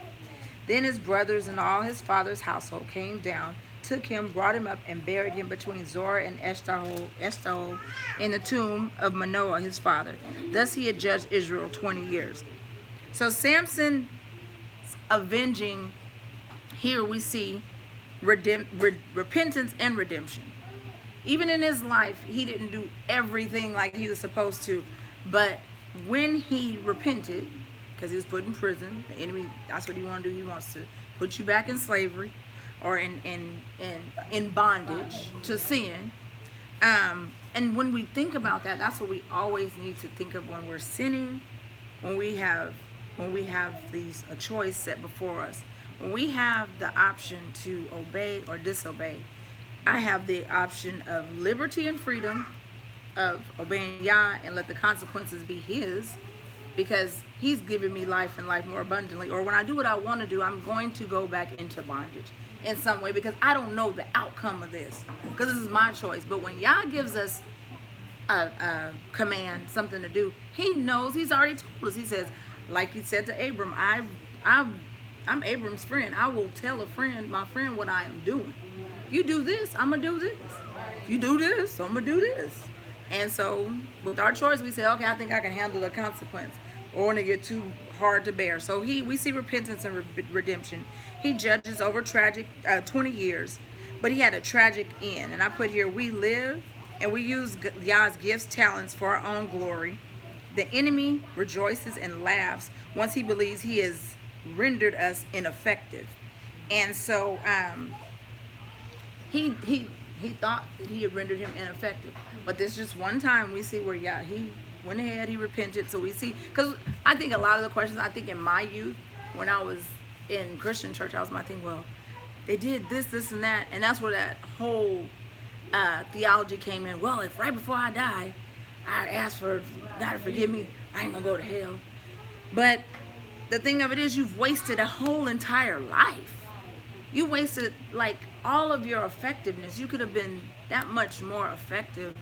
S1: Then his brothers and all his father's household came down, took him, brought him up, and buried him between Zorah and Eshtaol in the tomb of Manoah his father. Thus he had judged Israel 20 years. So Samson avenging, here we see repentance and redemption. Even in his life, he didn't do everything like he was supposed to. But when he repented, because he was put in prison, the enemy, that's what he wants to do. He wants to put you back in slavery or in bondage to sin. And when we think about that, that's what we always need to think of when we're sinning, when we have these a choice set before us. When we have the option to obey or disobey, I have the option of liberty and freedom of obeying Yah and let the consequences be His, because He's given me life and life more abundantly. Or when I do what I want to do, I'm going to go back into bondage in some way because I don't know the outcome of this, because this is my choice. But when Yah gives us a command, something to do, He knows. He's already told us. He says, like He said to Abram, I'm Abram's friend. I will tell my friend, what I am doing. You do this, I'm gonna do this. You do this, I'm gonna do this. And so with our choice, we say, okay, I think I can handle the consequence, or when it get too hard to bear. So we see repentance and redemption. He judges over tragic 20 years, but he had a tragic end. And I put here, we live and we use Yah's gifts, talents for our own glory. The enemy rejoices and laughs once he believes he has rendered us ineffective. And so he thought that he had rendered him ineffective. But this just one time we see where, yeah, he went ahead, he repented. So we see, because I think a lot of the questions, I think in my youth, when I was in Christian church, I was my thing, well, they did this, this, and that. And that's where that whole theology came in. Well, if right before I die, I ask for God to forgive me, I ain't gonna go to hell. But the thing of it is, you've wasted a whole entire life. You wasted like all of your effectiveness. You could have been that much more effective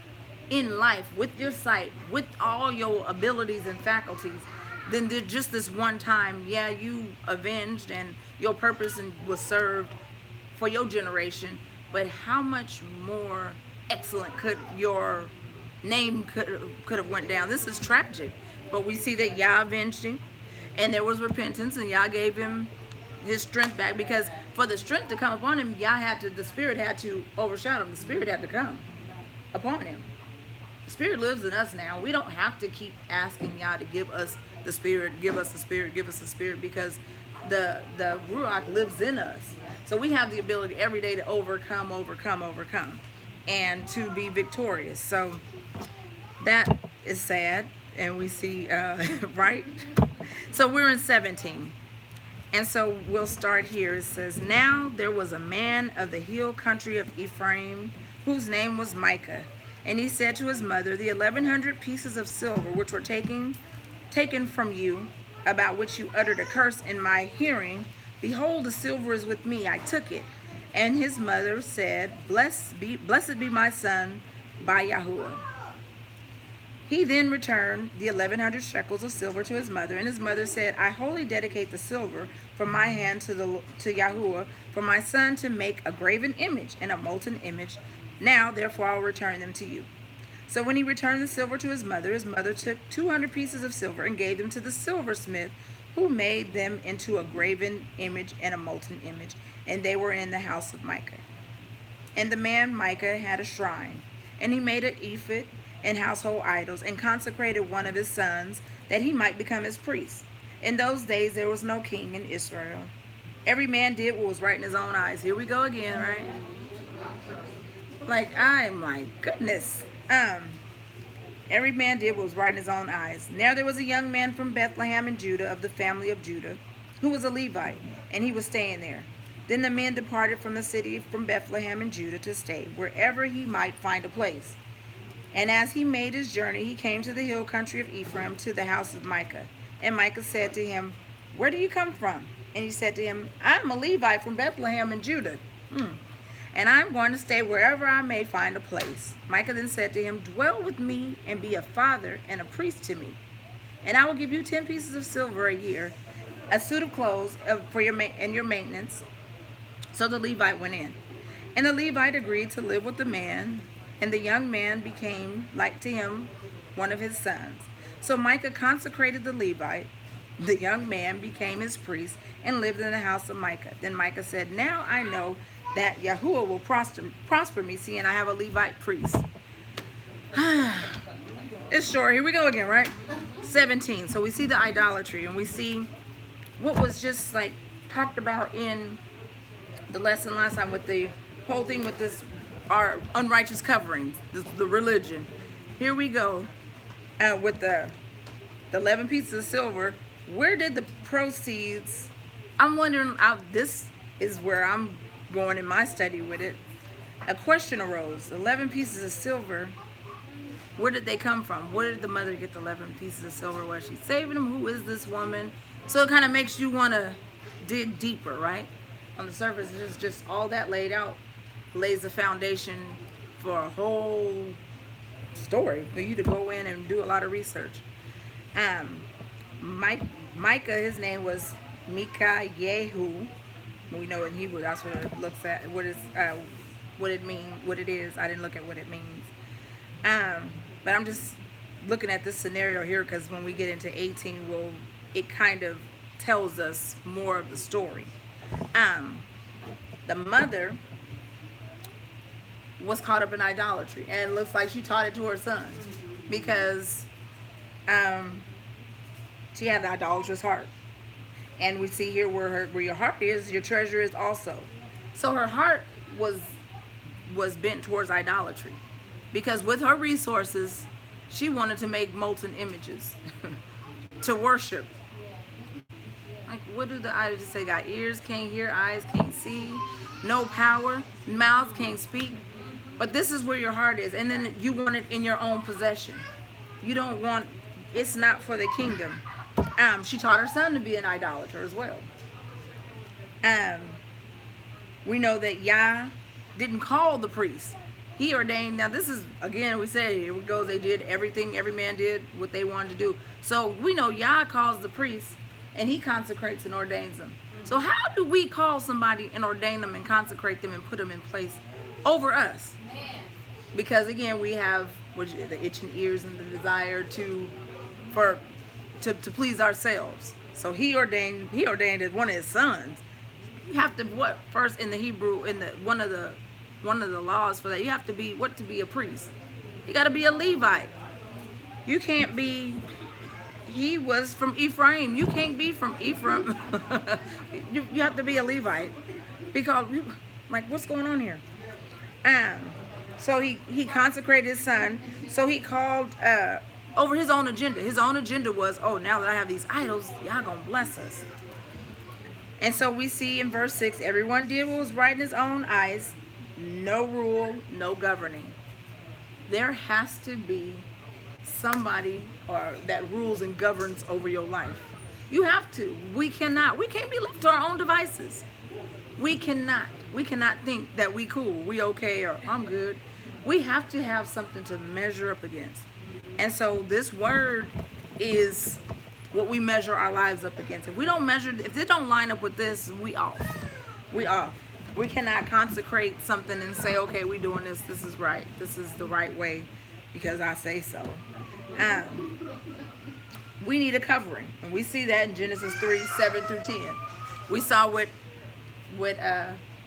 S1: in life with your sight, with all your abilities and faculties, than did just this one time. Yeah, you avenged and your purpose was served for your generation, but how much more excellent could your name could have went down? This is tragic. But we see that Yah avenged him, and there was repentance, and Yah gave him his strength back, because for the strength to come upon him, the Spirit had to overshadow him. The Spirit had to come upon him. The Spirit lives in us now. We don't have to keep asking Yah to give us the Spirit, give us the Spirit, give us the Spirit, because the Ruach lives in us. So we have the ability every day to overcome, and to be victorious. So that is sad, and we see, right? So we're in 17. And so we'll start here. It says, now there was a man of the hill country of Ephraim, whose name was Micah. And he said to his mother, the 1,100 pieces of silver which were taken from you, about which you uttered a curse in my hearing, behold, the silver is with me, I took it. And his mother said, blessed be my son by Yahuwah. He then returned the 1,100 shekels of silver to his mother, and his mother said, I wholly dedicate the silver from my hand to Yahuwah for my son to make a graven image and a molten image. Now, therefore, I will return them to you. So when he returned the silver to his mother took 200 pieces of silver and gave them to the silversmith, who made them into a graven image and a molten image, and they were in the house of Micah. And the man Micah had a shrine, and he made an ephod and household idols, and consecrated one of his sons, that he might become his priest. In those days there was no king in Israel. Every man did what was right in his own eyes. Here we go again, right? Like, my goodness. Every man did what was right in his own eyes. Now there was a young man from Bethlehem in Judah, of the family of Judah, who was a Levite, and he was staying there. Then the men departed from the city from Bethlehem in Judah to stay wherever he might find a place. And as he made his journey, he came to the hill country of Ephraim, to the house of Micah. And Micah said to him, where do you come from? And he said to him, I'm a Levite from Bethlehem in Judah. And I'm going to stay wherever I may find a place. Micah then said to him, dwell with me and be a father and a priest to me. And I will give you 10 pieces of silver a year, a suit of clothes for your maintenance. So the Levite went in. And the Levite agreed to live with the man, and the young man became like to him one of his sons. So Micah consecrated the Levite. The young man became his priest and lived in the house of Micah. Then Micah said, now I know that Yahuwah will prosper me, seeing I have a Levite priest. It's short. Here we go again, right? 17. So we see the idolatry, and we see what was just like talked about in the lesson last time, with the whole thing with this our unrighteous coverings, the religion. Here we go with the 11 pieces of silver. Where did the proceeds? I'm wondering. This is where I'm going in my study with it. A question arose: 11 pieces of silver. Where did they come from? Where did the mother get the 11 pieces of silver? Was she saving them? Who is this woman? So it kind of makes you want to dig deeper, right? On the surface, it's just all that laid out lays the foundation for a whole story for you to go in and do a lot of research. Micah, his name was Micah Yehu. We know in Hebrew that's what it looks at. What it means, what it is. I didn't look at what it means. But I'm just looking at this scenario here because when we get into 18, it kind of tells us more of the story. The mother was caught up in idolatry, and it looks like she taught it to her son because she had the idolatrous heart. And we see here where your heart is, your treasure is also. So her heart was bent towards idolatry because with her resources, she wanted to make molten images to worship. Like, what do the idols say? Got ears, can't hear, eyes, can't see, no power, mouth, can't speak. But this is where your heart is. And then you want it in your own possession. You don't want, it's not for the kingdom. She taught her son to be an idolater as well. We know that Yah didn't call the priest. He ordained. Now this is, again, we say, here it goes, they did everything, every man did what they wanted to do. So we know Yah calls the priest and he consecrates and ordains them. So how do we call somebody and ordain them and consecrate them and put them in place over us? Because again, we have the itching ears and the desire to please ourselves. So he ordained as one of his sons. You have to, first in the Hebrew, in the one of the laws for that, you have to be to be a priest. You got to be a Levite. You can't be. He was from Ephraim. You can't be from Ephraim. you have to be a Levite because what's going on here? So he consecrated his son. So he called over his own agenda. His own agenda was, oh, now that I have these idols, y'all gonna bless us. And so we see in verse 6, everyone did what was right in his own eyes. No rule, no governing. There has to be somebody that rules and governs over your life. You have to. We can't be left to our own devices. We cannot think that we cool, we okay, or I'm good. We have to have something to measure up against. And so this word is what we measure our lives up against. If it don't line up with this, we off. We cannot consecrate something and say, okay, we doing this. This is right. This is the right way because I say so. We need a covering. And we see that in Genesis 3:7-10. We saw what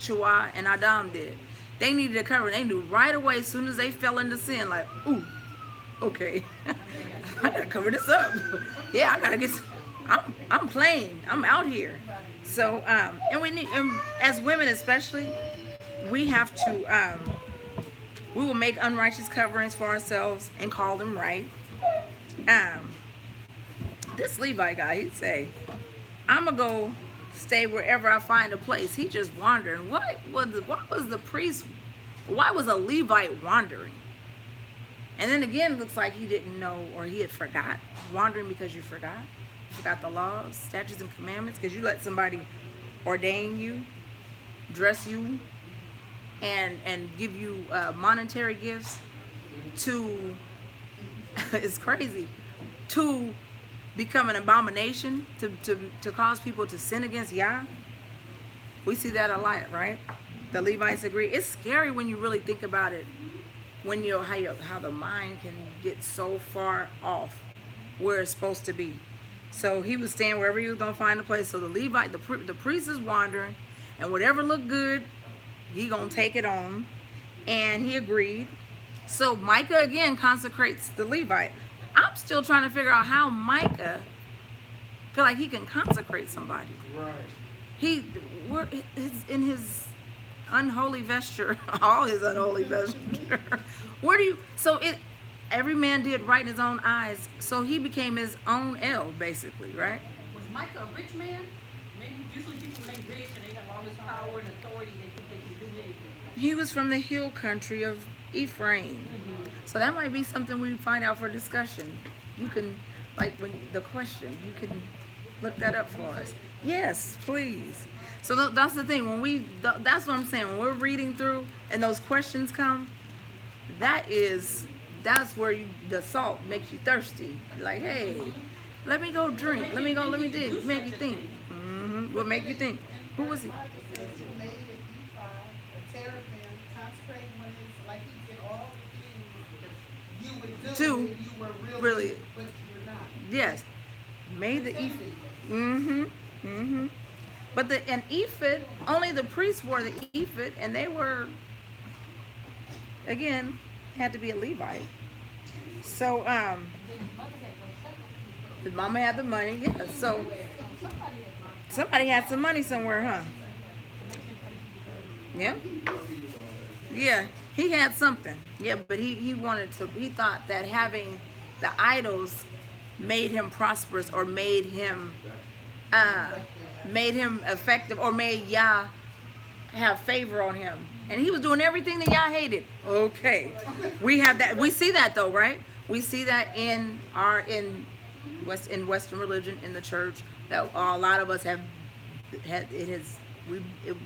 S1: Chua and Adam did. They needed a covering. They knew right away as soon as they fell into sin, like, ooh, okay, I gotta cover this up. Yeah, I gotta get. I'm playing. I'm out here. So, and we need, as women especially, we have to. We will make unrighteous coverings for ourselves and call them right. This Levi guy, he'd say, "I'm gonna go stay wherever I find a place." He just wandering. Why was the priest? Why was a Levite wandering? And then again, it looks like he didn't know, or he had forgot. Wandering because you forgot the laws, statutes, and commandments, because you let somebody ordain you, dress you, and give you monetary gifts to, it's crazy, to become an abomination, to cause people to sin against Yah. We see that a lot, right? The Levites agree. It's scary when you really think about it, when how the mind can get so far off where it's supposed to be. So he was staying wherever he was gonna find a place. So the Levite, the priest is wandering, and whatever looked good, he gonna take it on, and he agreed. So Micah again consecrates the Levite. I'm still trying to figure out how Micah feel like he can consecrate somebody.
S3: Right.
S1: In his unholy vesture, all his unholy vesture. Where do you? So it, every man did right in his own eyes. So he became his own L, basically, right?
S2: Was Micah a rich man? Maybe usually people make rich and they have all this power and authority. They think they can do anything.
S1: He was from the hill country of Ephraim. So that might be something we find out for discussion. You can, like, when the question, you can look that up for us. Yes, please. So that's the thing. When that's what I'm saying. When we're reading through and those questions come, that's where the salt makes you thirsty. Like, hey, let me go drink. Let me dig. Make you think. What make you think? Who was he? Two, really, yes, made the ephod. But an ephod, only the priests wore the ephod, and they were, again, had to be a Levite. So the mama had the money, yeah. So somebody had some money somewhere, huh? Yeah. Yeah, he had something. Yeah, but he wanted to. He thought that having the idols made him prosperous, or made him effective, or made Yah have favor on him. And he was doing everything that Yah hated. Okay, we have that. We see that though, right? We see that in Western religion, in the church, that a lot of us have had.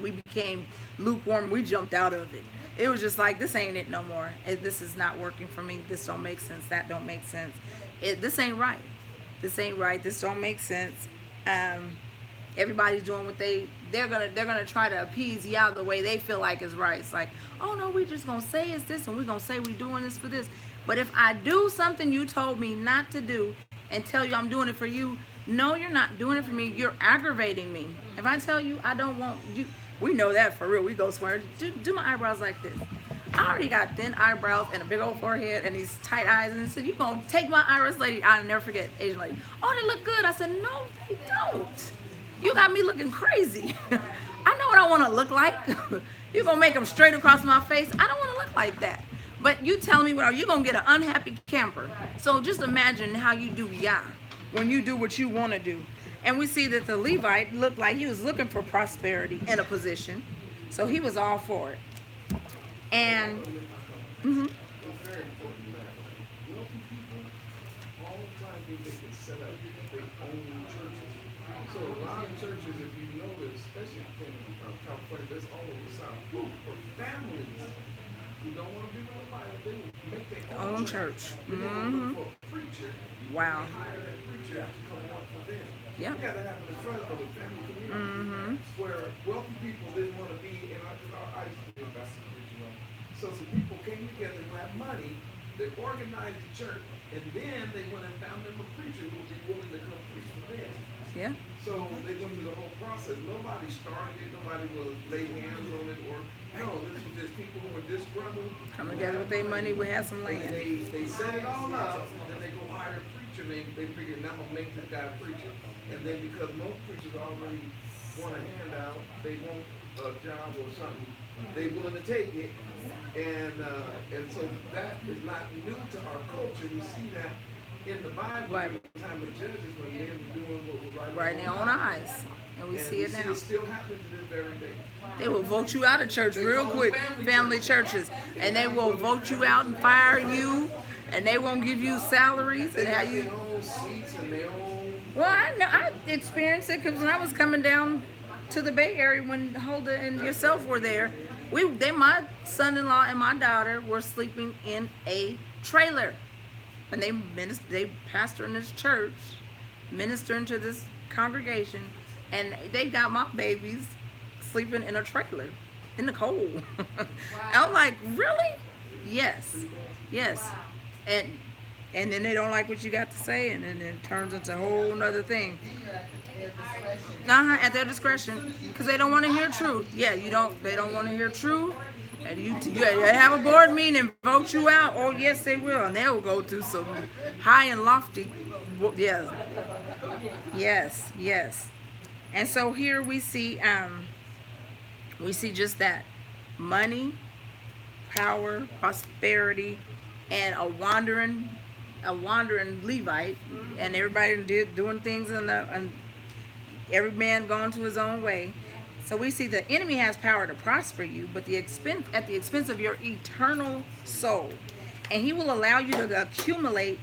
S1: We became lukewarm. We jumped out of it. It was just like, this ain't it no more. This is not working for me. This don't make sense. That don't make sense. This ain't right. This ain't right. This don't make sense. Everybody's doing what they're gonna try to appease Yah the way they feel like is right. It's like, oh no, we just gonna say it's this, and we're gonna say we're doing this for this. But if I do something you told me not to do and tell you I'm doing it for you, no, you're not doing it for me. You're aggravating me. If I tell you I don't want you, we know that for real. We go swear, do my eyebrows like this. I already got thin eyebrows and a big old forehead and these tight eyes. And he said, you gonna take my iris, lady? I'll never forget, Asian lady. Oh, they look good. I said, no, they don't. You got me looking crazy. I know what I want to look like. You're gonna make them straight across my face. I don't want to look like that. But you telling me what? You're gonna get an unhappy camper. So just imagine how you do Yah when you do what you want to do. And we see that the Levite looked like he was looking for prosperity in a position. So he was all for it. And
S3: So a lot of churches, if you notice, especially in California, that's all over the South, for families who don't want to be with the Bible, they make their own church. For a preacher,
S1: wow.
S3: they hire that preacher to come out for them.
S1: Yeah.
S3: Yeah, that happened in front of the family community, where wealthy people didn't want to be in our ice cream festival. So some people came together who had money, they organized the church, and then they went and found them a preacher who would be willing to come preach for them.
S1: Yeah.
S3: So they went through the whole process. Nobody started it. Nobody will lay hands on it, or no. This was just people who were disgruntled.
S1: Come together with their money. We have some land.
S3: They set it all up, and then they go hire a preacher. They figured, now I'm gonna make this guy a preacher. And then because most preachers already want a handout, they want a job or something, they willing to take it. And so that is not new to our culture. We see that in the Bible,
S1: right.
S3: In the time of Judges, when men were doing what was
S1: right in their own eyes, and we see it now.
S3: It still happens to this very day.
S1: They will vote you out of church real quick, family churches, and they will vote you out and fire you, and they won't give you salaries and how you.
S3: Their own seats and their own.
S1: Well, I experienced it because when I was coming down to the Bay Area, when Huldah and yourself were there, my son-in-law and my daughter were sleeping in a trailer. And they pastor in this church, ministering to this congregation, and they got my babies sleeping in a trailer in the cold. Wow. I'm like, really? Yes. Wow. And then they don't like what you got to say, and then it turns into a whole nother thing. At their discretion, because they don't want to hear truth. Yeah, they don't want to hear truth. And you have a board meeting and vote you out. Oh, yes, they will. And they'll go through some high and lofty. Yes. And so here we see just that. money, power, prosperity, and a wandering Levite, and everybody doing things and every man going to his own way. So we see the enemy has power to prosper you, but at the expense of your eternal soul. And he will allow you to accumulate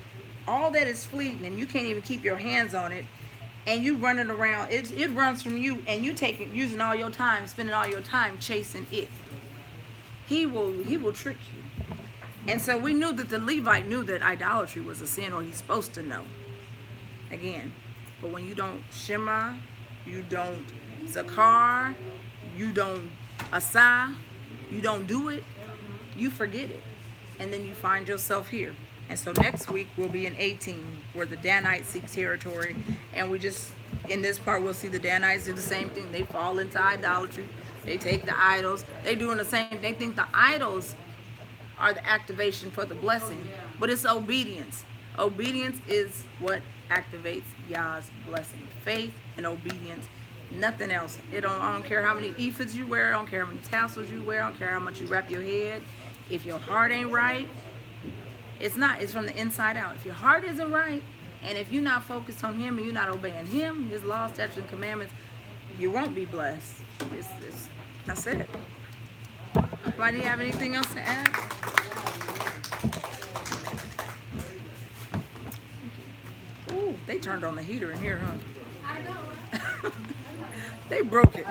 S1: all that is fleeting, and you can't even keep your hands on it. And you running around, it runs from you, and you using all your time, spending all your time chasing it. He will trick you. And so we knew that the Levite knew that idolatry was a sin, or he's supposed to know. Again, but when you don't Shema, you don't Zakar, you don't Asah, you don't do it, you forget it. And then you find yourself here. And so next week we'll be in 18, where the Danites seek territory. And in this part, we'll see the Danites do the same thing. They fall into idolatry. They take the idols. They doing the same. They think the idols are the activation for the blessing. But it's obedience. Obedience is what activates Yah's blessing. Faith and obedience. Nothing else. I don't care how many ephods you wear. I don't care how many tassels you wear. I don't care how much you wrap your head. If your heart ain't right, it's from the inside out. If your heart isn't right, and if you're not focused on him and you're not obeying him, his laws, statutes, and commandments, you won't be blessed. That's it. Why, do you have anything else to add? Ooh, they turned on the heater in here, huh?
S2: I know.
S1: They broke it.